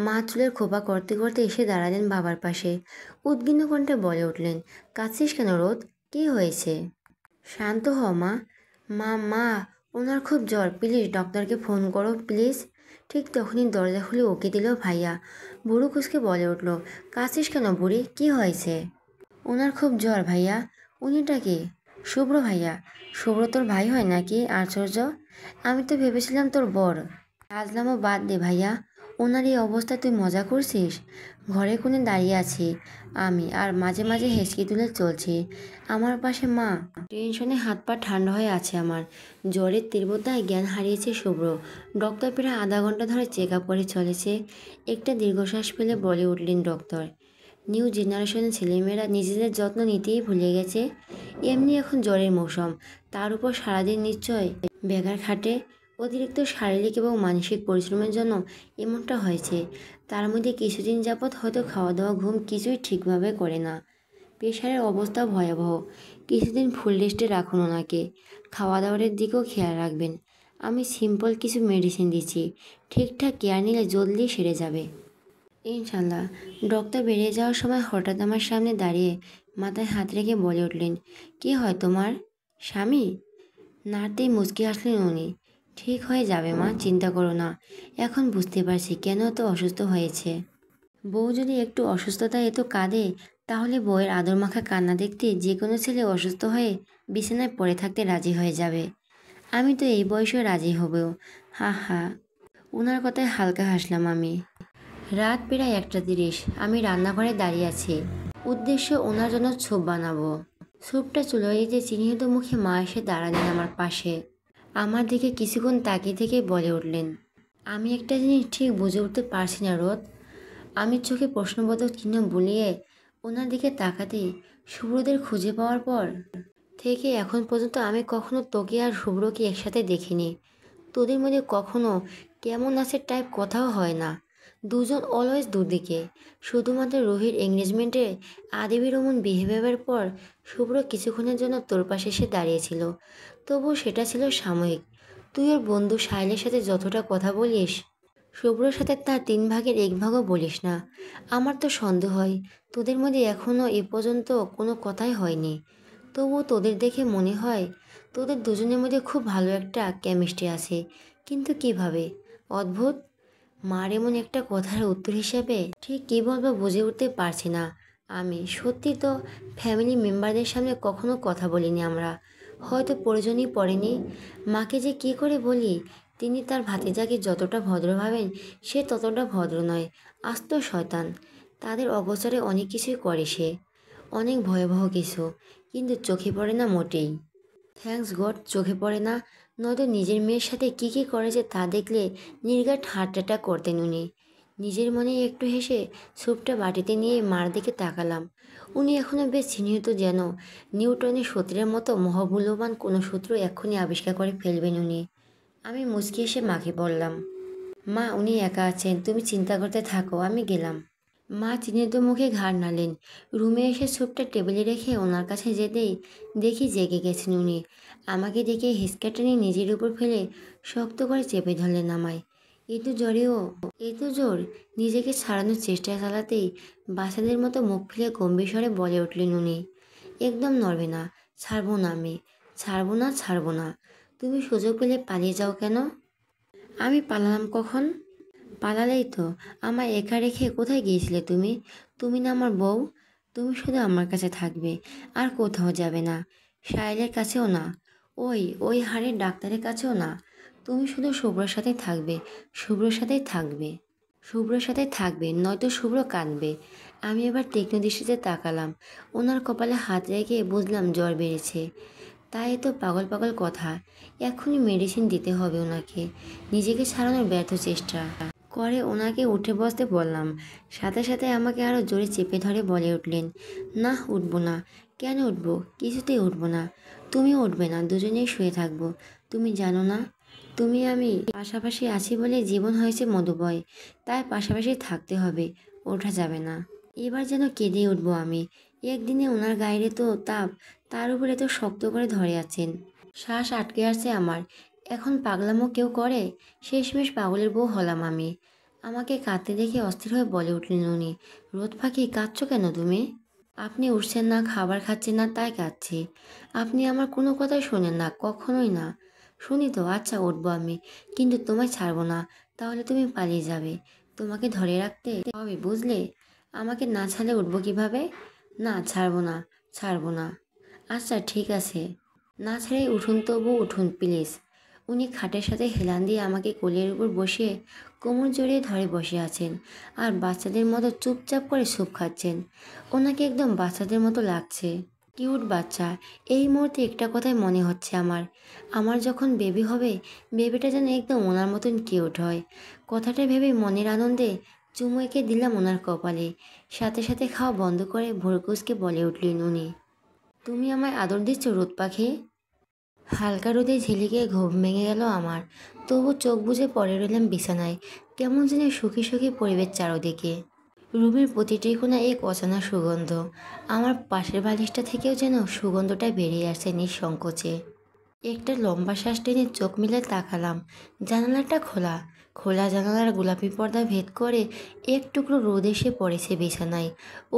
মা চুলের খোপা করতে করতে এসে দাঁড়ালেন বাবার পাশে। উদ্বিগ্ন কণ্ঠে বলে উঠলেন, কাঁদছিস কেন রোদ? কি হয়েছে? শান্ত হ মা। মা মা ওনার খুব জ্বর, প্লিজ ডক্টরকে ফোন করো প্লিজ। ঠিক তখনই দরজা খুলে উকি দিল ভাইয়া। বুড়ো কুসকে বলে উঠল, কাঁদছিস কেন বুড়ি? কি হয়েছে? ওনার খুব জ্বর ভাইয়া। উনিটা কি? শুভ্র ভাইয়া। শুভ্র তোর ভাই হয় নাকি? আশ্চর্য, আমি তো ভেবেছিলাম তোর বর। আজলামও বাদ দে ভাইয়া। ওনার এই অবস্থা তুই মজা করছিস? ঘরে কোণে দাঁড়িয়ে আছি আমি, আর মাঝে মাঝে হেঁচকি তুলে চলছি। আমার পাশে মা। টেনশনে হাত পা ঠান্ডা হয়ে আছে আমার। জ্বরের তীব্রতায় জ্ঞান হারিয়েছে শুভ্র। ডক্টর প্রায় আধা ঘন্টা ধরে চেক আপ করে চলেছে। একটা দীর্ঘশ্বাস ফেলে বলে উঠলেন ডক্টর, নিউ জেনারেশনের ছেলেমেয়েরা নিজেদের যত্ন নিতেই ভুলে গেছে। এমনি এখন জ্বরের মৌসুম, তার উপর সারাদিন নিশ্চয় বেগার খাটে। অতিরিক্ত শারীরিক এবং মানসিক পরিশ্রমের জন্য এমনটা হয়েছে। তার মধ্যে কিছুদিন যাবৎ হয়তো খাওয়া দাওয়া ঘুম কিছুই ঠিকভাবে করে না। প্রেশারের অবস্থা ভয়াবহ। কিছুদিন ফুল রেস্টে রাখুন ওনাকে। খাওয়া দাওয়ার দিকেও খেয়াল রাখবেন। আমি সিম্পল কিছু মেডিসিন দিচ্ছি, ঠিকঠাক কেয়ার নিলে জলদি সেরে যাবে ইনশাল্লাহ। ডক্টর বেরিয়ে যাওয়ার সময় হঠাৎ আমার সামনে দাঁড়িয়ে মাথায় হাত রেখে বলে উঠলেন, কি হয় তোমার? স্বামী? নাড়তেই মুচকি হাসলেন উনি। ঠিক হয়ে যাবে মা, চিন্তা করো না। এখন বুঝতে পারছি কেন এত অসুস্থ হয়েছে। বউ যদি একটু অসুস্থতায় এত কাঁদে, তাহলে বউয়ের আদর মাখা কান্না দেখতে যে কোনো ছেলে অসুস্থ হয়ে বিছানায় পড়ে থাকতে রাজি হয়ে যাবে। আমি তো এই বয়সে রাজি হবেও। হা হা। ওনার কথায় হালকা হাসলাম আমি। রাত প্রায় 1:30। আমি রান্নাঘরে দাঁড়িয়ে আছি। উদ্দেশ্য ওনার জন্য স্যুপ বানাবো। স্যুপটা চুলোয় চিহ্নিত মুখে মা এসে দাঁড়ালেন আমার পাশে। আমার দিকে কিছুক্ষণ তাকিয়ে থেকে বলে উঠলেন, আমি একটা জিনিস ঠিক বুঝে উঠতে পারছি না রোদ। আমি চোখে প্রশ্নবোধক চিহ্ন বুলিয়ে ওনার দিকে তাকাতেই, শুভ্রদের খুঁজে পাওয়ার পর থেকে এখন পর্যন্ত আমি কখনো তোকে আর শুভ্রকে একসাথে দেখিনি। তোদের মধ্যে কখনো কেমন আছে টাইপ কথাও হয় না। দুজন অলওয়েজ দুদিকে। শুধুমাত্র রুহির এঙ্গেজমেন্টে আদিবির অমন বিহেভিয়ারের পর শুভ্র কিছুক্ষণের জন্য তোর পাশে এসে দাঁড়িয়েছিল। তবুও সেটা ছিল সাময়িক। তুই ওর বন্ধু সাহিলের সাথে যতটা কথা বলিস, শুভ্রর সাথে তার 1/3 ভাগও বলিস না। আমার তো সন্দেহ হয় তোদের মধ্যে এখনও এ পর্যন্ত কোনো কথাই হয়নি। তবুও তোদের দেখে মনে হয় তোদের দুজনের মধ্যে খুব ভালো একটা কেমিস্ট্রি আছে। কিন্তু কিভাবে? অদ্ভুত। মার এমন একটা কথার উত্তর হিসেবে ঠিক কী বলবো বুঝে উঠতে পারছি না আমি। সত্যি তো ফ্যামিলি মেম্বারদের সামনে কখনো কথা বলিনি আমরা। হয়তো প্রয়োজনই পড়েনি। মাকে যে কী করে বলি, তিনি তার ভাতিজাকে যতটা ভদ্র ভাবেন সে ততটা ভদ্র নয়। আস্ত শয়তান। তাদের অগোচরে অনেক কিছুই করে সে, অনেক ভয়াবহ কিছু, কিন্তু চোখে পড়ে না মোটেই। থ্যাঙ্কস গড চোখে পড়ে না, নয়তো নিজের মেয়ের সাথে কী কী করেছে তা দেখলে নির্ঘাত হার্ট অ্যাটাক করতেন উনি। নিজের মনেই একটু হেসে স্যুপটা বাটিতে নিয়ে মার দিকে তাকালাম। উনি এখনও বেশ চিহ্নিত, যেন নিউটনের সূত্রের মতো মহামূল্যবান কোনো সূত্র এক্ষুনি আবিষ্কার করে ফেলবেন উনি। আমি মুচকি এসে মাকে বললাম, মা উনি একা আছেন, তুমি চিন্তা করতে থাকো, আমি গেলাম। মা চিহ্নিত মুখে ঘাড় নাড়লেন। রুমে এসে স্যুপটা টেবিলে রেখে ওনার কাছে যেতেই দেখি জেগে গেছেন উনি। আমাকে দেখে হিসকাটা নিয়ে নিজের উপর ফেলে শক্ত করে চেপে ধরলেন আমায়। এ তো জোর। নিজেকে ছাড়ানোর চেষ্টা চালাতেই বাচ্চাদের মতো মুখ ফেলে গম্ভীর স্বরে বলে উঠলেন উনি, একদম নড়বে না। ছাড়বো না আমি। ছাড়বো না, ছাড়বো না। তুমি সুযোগ পেলে পালিয়ে যাও কেন? আমি পালালাম কখন? পালালেই তো। আমায় একা রেখে কোথায় গিয়েছিলে তুমি? তুমি না আমার বউ। তুমি শুধু আমার কাছে থাকবে, আর কোথাও যাবে না। সাহেলের কাছেও না। ওই হাড়ের ডাক্তারের কাছেও না। তুমি শুধু শুভ্রর সাথে থাকবে, শুভ্রর সাথেই থাকবে। শুভ্রর সাথে থাকবে, নয়তো শুভ্র কাঁদবে। আমি এবার তীক্ষ্ণ দৃষ্টিতে তাকালাম। ওনার কপালে হাত রেখে বুঝলাম জ্বর বেড়েছে। তাই তো পাগল পাগল কথা। এখনই মেডিসিন দিতে হবে ওনাকে। নিজেকে ছাড়ানোর ব্যর্থ চেষ্টা করে ওনাকে উঠে বসতে বললাম। সাথে সাথে আমাকে আরও জোরে চেপে ধরে বলে উঠলেন, না উঠবো না। কেন উঠবো? কিছুতেই উঠবো না। তুমিও উঠবে না, দুজনেই শুয়ে থাকবো। তুমি জানো না, তুমি আমি পাশাপাশি আছি বলে জীবন হয়েছে মধুময়। তাই পাশাপাশি থাকতে হবে, ওঠা যাবে না। এবার যেন কেঁদে উঠবো আমি। একদিনে ওনার গায়ে তো তাপ, তার উপরে তো শক্ত করে ধরে আছেন। শ্বাস আটকে আসছে আমার। এখন পাগলামো কেউ করে? শেষমেশ পাগলের বউ হলাম আমি। আমাকে কাঁদতে দেখে অস্থির হয়ে বলে উঠলেন উনি, রোদ ফাঁকি কাঁদছো কেন তুমি? আপনি উঠছেন না, খাবার খাচ্ছেন না, তাই কাঁদছি। আপনি আমার কোনো কথাই শোনেন না, কখনোই না। শুনি তো, আচ্ছা উঠবো আমি, কিন্তু তোমায় ছাড়বো না। তাহলে তুমি পালিয়ে যাবে। তোমাকে ধরে রাখতে হবে, বুঝলে? আমাকে না ছাড়লে উঠবো কিভাবে? না, ছাড়বো না, ছাড়বো না। আচ্ছা ঠিক আছে, না ছেড়েই উঠুন, তবু উঠুন প্লিজ। উনি খাটের সাথে হেলান দিয়ে আমাকে কোলের উপর বসিয়ে কোমর জড়িয়ে ধরে বসে আছেন, আর বাচ্চাদের মতো চুপচাপ করে স্যুপ খাচ্ছেন। ওনাকে একদম বাচ্চাদের মতো লাগছে। কিউট বাচ্চা। এই মুহূর্তে একটা কথাই মনে হচ্ছে আমার, আমার যখন বেবি হবে, বেবিটা যেন একদম ওনার মতন কিউট হয়। কথাটা ভেবে মনের আনন্দে চুমু এঁকে দিলাম ওনার কপালে। সাথে সাথে খাওয়া বন্ধ করে ভোরকুসকে বলে উঠলেন উনি, তুমি আমায় আদর দিচ্ছ রোদ পাখি? হালকা রোদে ঝিলিকে ঘুম ভেঙে গেল আমার। তবু চোখ বুজে পড়ে রইলাম বিছানায়। কেমন যেন সুখী সুখী পরিবেশ চারদিকে। রুমের প্রতিটি কোণা এক অচেনা সুগন্ধ। আমার পাশের বালিশটা থেকেও যেন সুগন্ধটা বেরিয়ে আসছে নিঃসংকোচে। একটা লম্বা শ্বাস টেনে চোখ মিলে তাকালাম। জানালাটা খোলা। খোলা জানালার গোলাপি পর্দা ভেদ করে এক টুকরো রোদ এসে পড়েছে বিছানায়,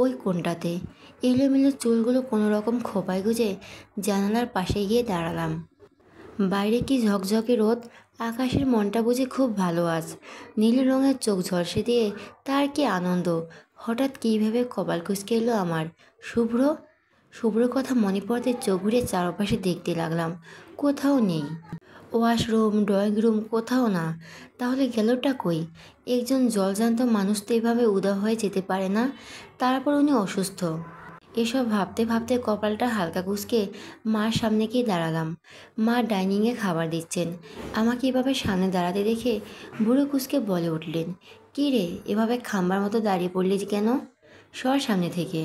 ওই কোণটাতে। এলোমেলো চুলগুলো কোনো রকম খোপায় গুজে জানালার পাশে গিয়ে দাঁড়ালাম। বাইরে কি ঝকঝকে রোদ, আকাশের মনটা বুঝি খুব ভালো আজ। নীল রঙের চোখ ঝলসে দিয়ে তার কি আনন্দ। হঠাৎ কী ভেবে কপাল কুঁচকে এলো আমার। শুভ্র, শুভ্রর কথা মনে পড়তে চোখ ঘুরে চারপাশে দেখতে লাগলাম। কোথাও নেই। ওয়াশরুম, ড্রয়িং রুম, কোথাও না। তাহলে গেলটা কই? একজন জলজান্ত মানুষ তো এভাবে উধাও হয়ে যেতে পারে না। তারপর উনি অসুস্থ। এসব ভাবতে ভাবতে কপালটা হালকা কুঁচকে মার সামনে গিয়ে দাঁড়ালাম। মা ডাইনিংয়ে খাবার দিচ্ছেন। আমাকে এভাবে সামনে দাঁড়াতে দেখে বুড়ো কুঁচকে বলে উঠলেন, কী রে, এভাবে খাম্বার মতো দাঁড়িয়ে পড়লি কেন? সর সামনে থেকে।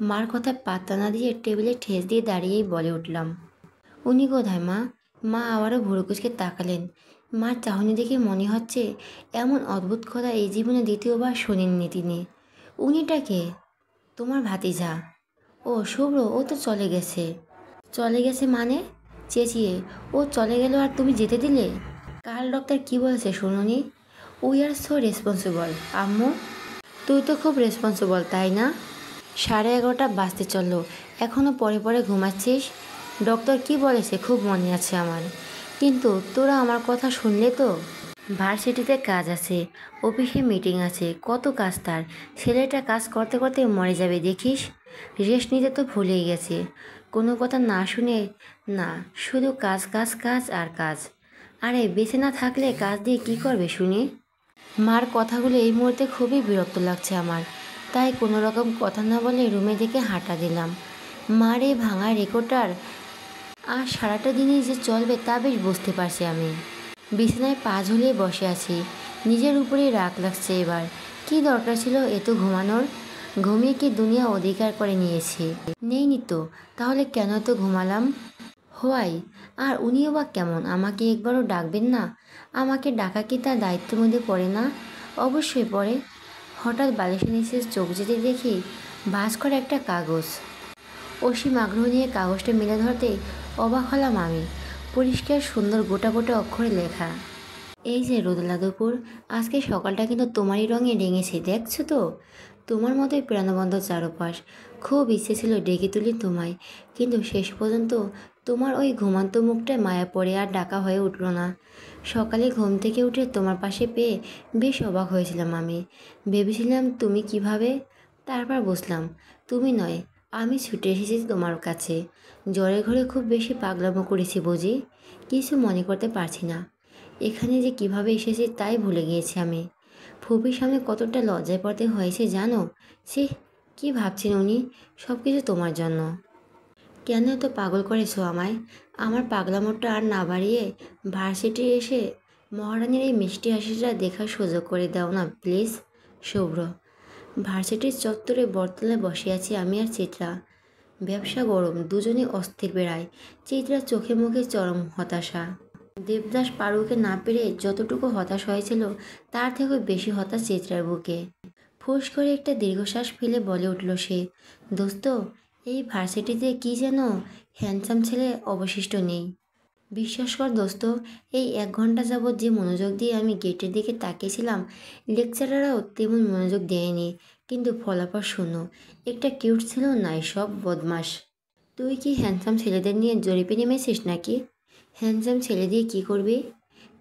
মার কথা পাত্তা না দিয়ে টেবিলে ঠেস দিয়ে দাঁড়িয়েই বলে উঠলাম, উনি কোথায় মা? মা আবারও ভুরু কুঁচকে তাকালেন। মার চাহনি দেখে মনে হচ্ছে এমন অদ্ভুত কথা এই জীবনে দ্বিতীয়বার শোনেননি তিনি। উনিটাকে? তোমার ভাতিজা। ও শুভ্র, ও তো চলে গেছে। চলে গেছে মানে? চেঁচিয়ে, ও চলে গেল আর তুমি যেতে দিলে? কাল ডক্টর কি বলেছে শুনুনি? উই আর সো রেসপন্সিবল আম্মু। তুই তো খুব রেসপন্সিবল, তাই না? 11:30 বাজতে চললো, এখনও পরে পরে ঘুমাচ্ছিস? ডক্টর কি বলেছে খুব মনে আছে আমার। কিন্তু তোরা আমার কথা শুনলে তো? ভার্সিটিতে কাজ আছে, অফিসে মিটিং আছে, কত কাজ তার। ছেলেটা কাজ করতে করতে মরে যাবে দেখিস। রেস্ট নিতে তো ভুলেই গেছে। কোনো কথা না শুনে, না, শুধু কাজ কাজ কাজ আর কাজ। আরে বেঁচে না থাকলে কাজ দিয়ে কি করবে শুনি? মার কথাগুলো এই মুহূর্তে খুবই বিরক্ত লাগছে আমার। তাই কোনো রকম কথা না বলে রুমে দিকে হাঁটা দিলাম। মার এই ভাঙা রেকর্ডটার আর সারাটা দিনই যে চলবে তা বেশ বুঝতে পারছি আমি। বিছানায় পা ঝুলিয়ে বসে আছি। নিজের উপরেই রাগ লাগছে এবার। কি দরকার ছিল এত ঘুমানোর? ঘুমিয়ে কি দুনিয়া অধিকার করে নিয়েছি? নেইনি তো, তাহলে কেন তো ঘুমালাম? হোয়াই? আর উনিও বা কেমন, আমাকে একবারও ডাকবেন না? আমাকে ডাকা কি তার দায়িত্বের মধ্যে পড়ে না? অবশ্যই পড়ে। হঠাৎ বালিশের নিচে চোখ যেতে দেখি ভাঁজ করা একটা কাগজ। অসীম আগ্রহ নিয়ে কাগজটা মেলে ধরতে অবাক হলাম আমি। পরিষ্কার সুন্দর গোটা গোটা অক্ষরে লেখা, এই যে রোদেলা দুপুর, আজকে সকালটা কিন্তু তোমারই রঙে রেঙেছে, দেখছো তো? তোমার মতোই প্রাণবন্ত চারপাশ। খুব ইচ্ছে ছিল ডেকে তুলি তোমায়, কিন্তু শেষ পর্যন্ত তোমার ওই ঘুমান্ত মুখটায় মায়া পড়ে আর ডাকা হয়ে উঠল না। সকালে ঘুম থেকে উঠে তোমার পাশে পেয়ে বেশ অবাক হয়েছিলাম আমি। ভেবেছিলাম তুমি কিভাবে, তারপর বুঝলাম তুমি নয়, আমি ছুটে এসেছি তোমার কাছে। জ্বরে ঘরে খুব বেশি পাগলামো করেছি বুঝি? কিছু মনে করতে পারছি না। এখানে যে কিভাবে এসেছি তাই ভুলে গিয়েছি আমি। ফুপির সামনে কতটা লজ্জায় পড়তে হয়েছে জানো? সে কি ভাবছেন উনি? সব কিছু তোমার জন্য। কেন এত পাগল করেছো আমায়? আমার পাগলামোটা আর না বাড়িয়ে ভার্সিটি এসে মহারানীর এই মিষ্টি হাসিটা দেখার সুযোগ করে দাও না প্লিজ। শুভ্র। ভার্সিটির চত্বরে বটতলায় বসে আছি আমি আর চিত্রা। ব্যবসা গরম, দুজনেই অস্থির বেড়ায়। চিত্রার চোখে মুখে চরম হতাশা। দেবদাস পারুকে না পেরে যতটুকু হতাশ হয়েছিল তার থেকেও বেশি হতাশ চিত্রার বুকে। ফুস করে একটা দীর্ঘশ্বাস ফেলে বলে উঠল সে, দোস্ত, এই ভার্সিটিতে কি যেন হ্যান্ডসাম ছেলে অবশিষ্ট নেই। বিশ্বাস কর দোস্ত, এই 1 ঘন্টা যাবৎ যে মনোযোগ দিয়ে আমি গেটের দিকে তাকিয়েছিলাম, লেকচারাররাও তেমন মনোযোগ দেয়নি। কিন্তু ফলাফল শূন্য। একটা কিউট ছেলেও নাই, সব বদমাস। তুই কি হ্যান্ডসাম ছেলেদের নিয়ে জরিপে নেমেছিস নাকি? হ্যান্ডসাম ছেলে দিয়ে কি করবি?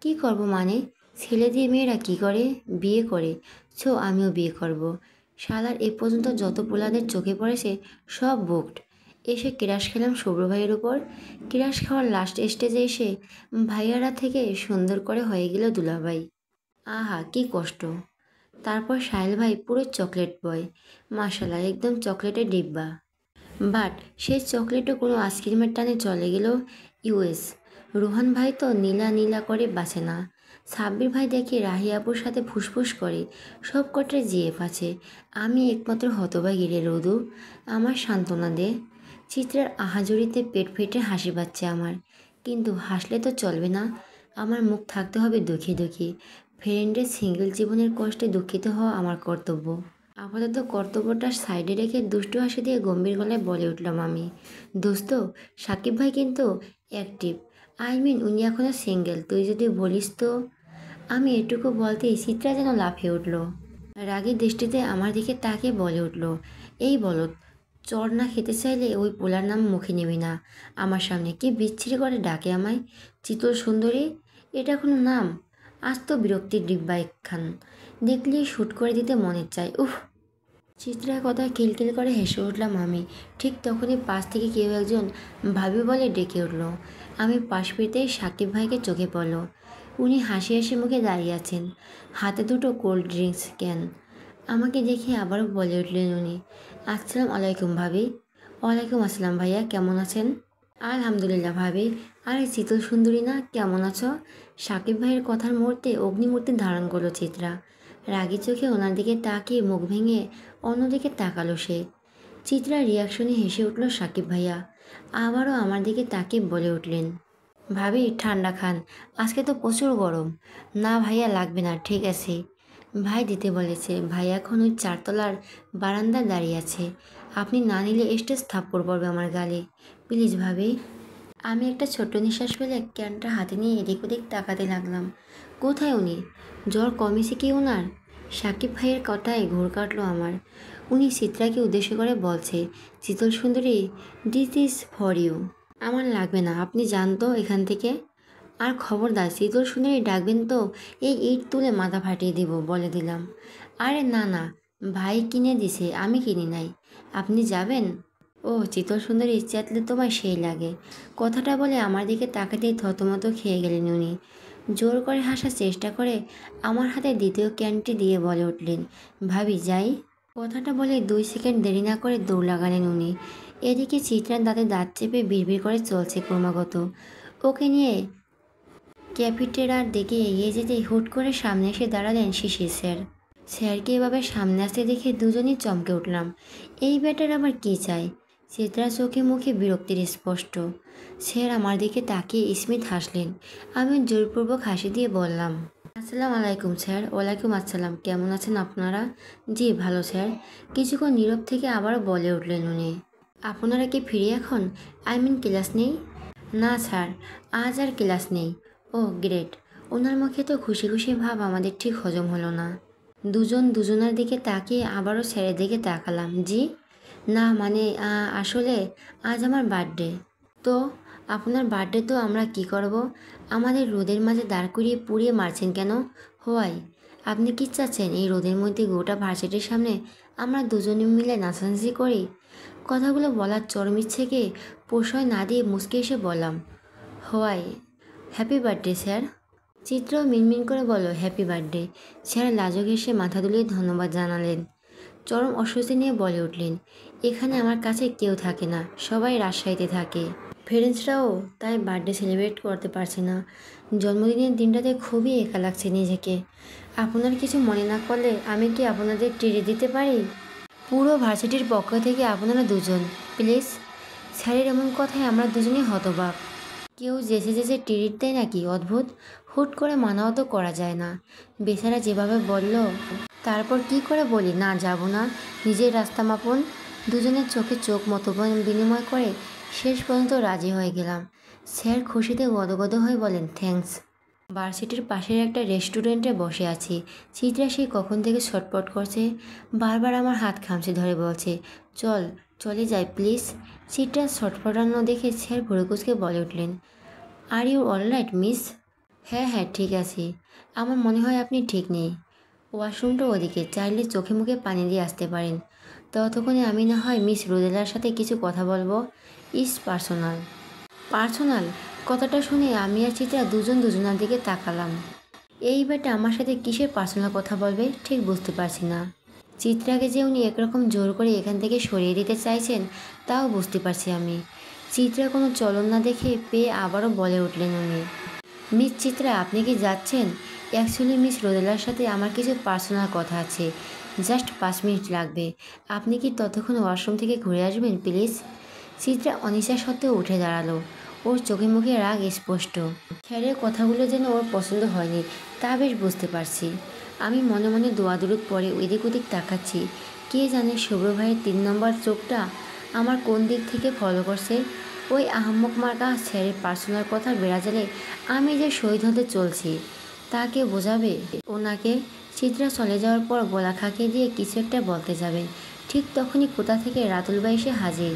কি করব মানে? ছেলে দিয়ে মেয়েরা কি করে? বিয়ে করে। আমিও বিয়ে করব। শালার এ পর্যন্ত যত পোলাদের চোখে পড়েছে সব বুকড। এসে ক্রাশ খেলাম শুভ্র ভাইয়ের উপর। ক্রাশ খাওয়ার লাস্ট স্টেজে এসে ভাইয়ারা থেকে সুন্দর করে হয়ে গেল দুলাভাই। আহা কি কষ্ট। তারপর সাহেল ভাই পুরো চকলেট বয়। মাশাল্লাহ, একদম চকলেটের ডিব্বা। বাট সেই চকলেটও কোনো আইসক্রিমের টানে চলে গেল ইউএস। রোহান ভাই তো নীলা নীলা করে বাঁচে না। সাব্বির ভাই দেখে রাহি আপুর সাথে ফুসফুস করে সব কটায় জিএফ আছে। আমি একমাত্র হতভাগী রে রোদু, আমার সান্ত্বনা দে। চিত্রার আহাজরিতে পেট ফেটে হাসি পাচ্ছে আমার। কিন্তু হাসলে তো চলবে না, আমার মুখ থাকতে হবে দুঃখী দুঃখী। ফ্রেন্ডের সিঙ্গেল জীবনের কষ্টে দুঃখিত হওয়া আমার কর্তব্য। আপাতত কর্তব্যটা সাইডে রেখে দুষ্টু হাসি দিয়ে গম্ভীর গলায় বলে উঠলাম আমি, দোস্ত, সাকিব ভাই কিন্তু অ্যাক্টিভ। উনি এখনও সিঙ্গেল, তুই যদি বলিস তো। আমি এটুকু বলতেই চিত্রা যেন লাফিয়ে উঠল। রাগী দৃষ্টিতে আমার দিকে তাকিয়ে বলে উঠল, এই বলত, চড় না খেতে চাইলে ওই পোলার নাম মুখে নিবি না আমার সামনে। কি বিচ্ছিরি করে ডাকে আমায়, চিতল সুন্দরী। এটা কোনো নাম? আজ তো বিরক্তির ডিব্বা একখান, দেখলেই শ্যুট করে দিতে মনে চায়। উফ। চিত্রার কথা খিলখিল করে হেসে উঠলাম আমি। ঠিক তখনই পাশ থেকে কেউ একজন ভাবি বলে ডেকে উঠল। আমি পাশ ফিরতেই সাকিব ভাইকে চোখে পড়ল। উনি হাসি হাসি মুখে দাঁড়িয়ে আছেন, হাতে দুটো কোল্ড ড্রিঙ্কস ক্যান। আমাকে দেখে আবারও বলে উঠলেন উনি, আসসালামু আলাইকুম ভাবি। ওয়ালাইকুম আসসালাম ভাইয়া, কেমন আছেন? আলহামদুলিল্লাহ ভাবি। আরে শীতল সুন্দরী না, কেমন আছো? সাকিব ভাইয়ের কথার মুহূর্তে অগ্নিমূর্তি ধারণ করলো চিত্রা। রাগী চোখে ওনার দিকে তাকিয়ে মুখ ভেঙে অন্যদিকে তাকালো সে। চিত্রার রিয়াকশনে হেসে উঠল সাকিব ভাইয়া। আবারও আমার দিকে তাকিয়ে বলে উঠলেন, ভাবি ঠান্ডা খান, আজকে তো প্রচুর গরম। না ভাইয়া লাগবে না, ঠিক আছে। ভাই দিতে বলেছে। ভাই এখন ওই 4তলার বারান্দায় দাঁড়িয়ে আছে। আপনি না নিলে স্টেজ থাপ্পড় পড়বে আমার গালে। প্লিজ ভাবি। আমি একটা ছোট্ট নিঃশ্বাস ফেলে ক্যানটা হাতে নিয়ে এদিক ওদিক তাকাতে লাগলাম। কোথায় উনি? জ্বর কমেছে কি ওনার? সাকিব ভাইয়ের কথায় ঘোর কাটলো আমার। উনি চিত্রাকে উদ্দেশ্য করে বলছে, শীতল সুন্দরী, দিস ইজ ফর ইউ। আমার লাগবে না, আপনি যান তো এখান থেকে। আর খবরদার শীতল সুন্দরী ডাকবেন তো এই ইট তুলে মাথা ফাটিয়ে দিব বলে দিলাম। আরে না না, ভাই কিনে দিছে, আমি কিনি নাই। আপনি যাবেন? ও শীতল সুন্দরী চেতলে তোমার সেই লাগে। কথাটা বলে আমার দিকে তাকাতেই থতমত খেয়ে গেলেন উনি। জোর করে হাসার চেষ্টা করে আমার হাতে দ্বিতীয় ক্যানটি দিয়ে বলে উঠলেন, ভাবি যাই। কথাটা বলে 2 সেকেন্ড দেরি না করে দৌড় লাগালেন উনি। এদিকে চিত্রার দাঁতে দাঁত চেপে বিড়বিড় করে চলছে ক্রমাগত। ওকে নিয়ে ক্যাফেটেরিয়ার দিকে এগিয়ে যেতেই হুট করে সামনে এসে দাঁড়ালেন শিশির স্যার। স্যারকে এভাবে সামনে আসতে দেখে দুজনেই চমকে উঠলাম। এই ব্যাটার আবার কী চাই? চিত্রা চোখে মুখে বিরক্তির স্পষ্ট। স্যার আমার দিকে তাকিয়ে স্মিত হাসলেন। আমি জোরপূর্বক হাসি দিয়ে বললাম, আসসালামু আলাইকুম স্যার। ওয়ালাইকুম আসসালাম, কেমন আছেন আপনারা? জি ভালো স্যার। কিছুক্ষণ নীরব থেকে আবারও বলে উঠলেন উনি, আপনারা কি ফ্রি এখন? ক্লাস নেই? না স্যার, আজ আর ক্লাস নেই। ও গ্রেট। ওনার মুখে তো খুশি খুশি ভাব আমাদের ঠিক হজম হলো না। দুজন দুজনার দিকে তাকিয়ে আবারও স্যারের দিকে তাকালাম। জি না মানে আসলে আজ আমার বার্থডে। তো আপনার বার্থডে তো আমরা কি করব? আমাদের রোদের মাঝে দাঁড় করিয়ে পুড়িয়ে মারছেন কেন? হোয়াই? আপনি কি চাচ্ছেন এই রোদের মধ্যে গোটা ভার্সিটির সামনে আমরা দুজনে মিলে নাচানাচি করি? কথাগুলো বলার চরম ইচ্ছেকে প্রশ্রয় না দিয়ে মুচকে এসে বললাম, হোয়াই, হ্যাপি বার্থডে স্যার। চিত্র মিনমিন করে বলল, হ্যাপি বার্থডে। স্যার লাজুক হেসে মাথা দুলিয়ে ধন্যবাদ জানালেন। চরম অস্বস্তি নিয়ে বলে উঠলেন, এখানে আমার কাছে কেউ থাকে না, সবাই রাজশাহীতে থাকে। ফ্রেন্ডসরাও তাই বার্থডে সেলিব্রেট করতে পারছে না। জন্মদিনের দিনটাতে খুবই একা লাগছে নিজেকে। আপনার কিছু মনে না করলে আমি কি আপনাদের ট্রিট দিতে পারি? পুরো ভার্সিটির পক্ষ থেকে আপনারা দুজন, প্লিজ। স্যারের এমন কথায় আমরা দুজনেই হতবাক। কেউ জেসে জেসে ট্রিট দেয় নাকি? অদ্ভুত। হুট করে মানাও তো করা যায় না। বেচারা যেভাবে বলল, তারপর কি করে বলি না যাব না? নিজের রাস্তা মাপুন। দুজনের চোখে চোখ মতো বিনিময় করে শেষ পর্যন্ত রাজি হয়ে গেলাম। স্যার খুশিতে গদগদ হয়ে বলেন, থ্যাঙ্কস। ভার্সিটির পাশের একটা রেস্টুরেন্টে বসে আছি। চিত্রা সেই কখন থেকে ছটপট করছে, বারবার আমার হাত খামচে ধরে বলছে, চল চলে যাই প্লিজ। চিত্রা ছটফটানো দেখে স্যার ভুরুকুচকে বলে উঠলেন, আর ইউ অলরাইট মিস? হ্যাঁ হ্যাঁ ঠিক আছি। আমার মনে হয় আপনি ঠিক নেই। ওয়াশরুমটা ওদিকে, চাইলে চোখে মুখে পানি দিয়ে আসতে পারেন। ততক্ষণে আমি না হয় মিস রোদেলার সাথে কিছু কথা বলবো। ইস পার্সোনাল। পার্সোনাল? কথাটা শুনে আমি আর চিত্রা দুজন দুজনার দিকে তাকালাম। এই বেটা আমার সাথে কিসের পার্সোনাল কথা বলবে ঠিক বুঝতে পারছি না। চিত্রাকে যে উনি একরকম জোর করে এখান থেকে সরিয়ে দিতে চাইছেন তাও বুঝতে পারছি আমি। চিত্রা কোনো চলন না দেখে পেয়ে আবারও বলে উঠলেন উনি, মিস চিত্রা আপনি কি যাচ্ছেন? অ্যাকচুয়ালি মিস রোদেলার সাথে আমার কিছু পার্সোনাল কথা আছে, জাস্ট 5 মিনিট লাগবে। আপনি কি ততক্ষণ ওয়াশরুম থেকে ঘুরে আসবেন প্লিজ? চিত্রা অনিচ্ছা সত্ত্বেও উঠে দাঁড়ালো। ওর চোখে মুখে রাগ স্পষ্ট। স্যারের কথাগুলো যেন ওর পছন্দ হয়নি তা বেশ বুঝতে পারছি। আমি মনে মনে দোয়াদুরুদ পরে এদিক ওদিক তাকাচ্ছি। কে জানে শুভ্র ভাইয়ের 3 নম্বর চোখটা আমার কোন দিক থেকে ফলো করছে। ওই আহাম্মক মার্কা স্যারের পার্সোনাল কথার বেড়াজালে আমি যে শহীদ হতে চলছি তা কে বোঝাবে ওনাকে? চিত্রা চলে যাওয়ার পর গলা খাকিয়ে দিয়ে কিছু একটা বলতে যাবে, ঠিক তখনই কোথা থেকে রাতুল ভাই এসে হাজির।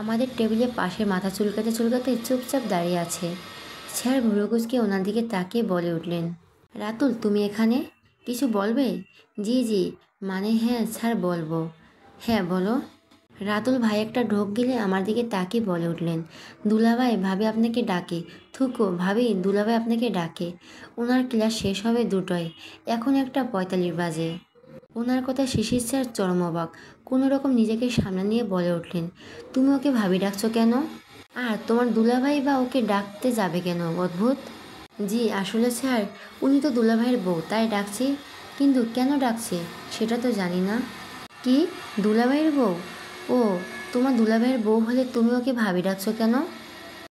আমাদের টেবিলে পাশে মাথা চুলকাতে চুলকাতে চুপচাপ দাঁড়িয়ে আছে। স্যার ভুরুকুচকে ওনার দিকে তাকিয়ে বলে উঠলেন, রাতুল তুমি এখানে? কিছু বলবে? জি জি, মানে হ্যাঁ স্যার বলবো। হ্যাঁ বলো। রাতুল ভাই একটা ঢোক গিলে আমার দিকে তাকিয়ে বলে উঠলেন, দুলাভাই ভাবি আপনাকে ডাকে। থুকো ভাবি, দুলাভাই আপনাকে ডাকে। ওনার ক্লাস শেষ হবে 2টায়, এখন 1:45 বাজে। ওনার কথা শিশির স্যার চরম অবাক। কোনো রকম নিজেকে সামনে নিয়ে বলে উঠলেন, তুমি ওকে ভাবি ডাকছো কেন? আর তোমার দুলাভাই বা ওকে ডাকতে যাবে কেন? অদ্ভুত। জি আসলে স্যার উনি তো দুলাভাইয়ের বউ তাই ডাকছি, কিন্তু কেন ডাকছে সেটা তো জানি না। কি? দুলাভাইয়ের বউ? ও, তোমার দুলাভাইয়ের বউ হলে তুমি ওকে ভাবি ডাকছো কেন?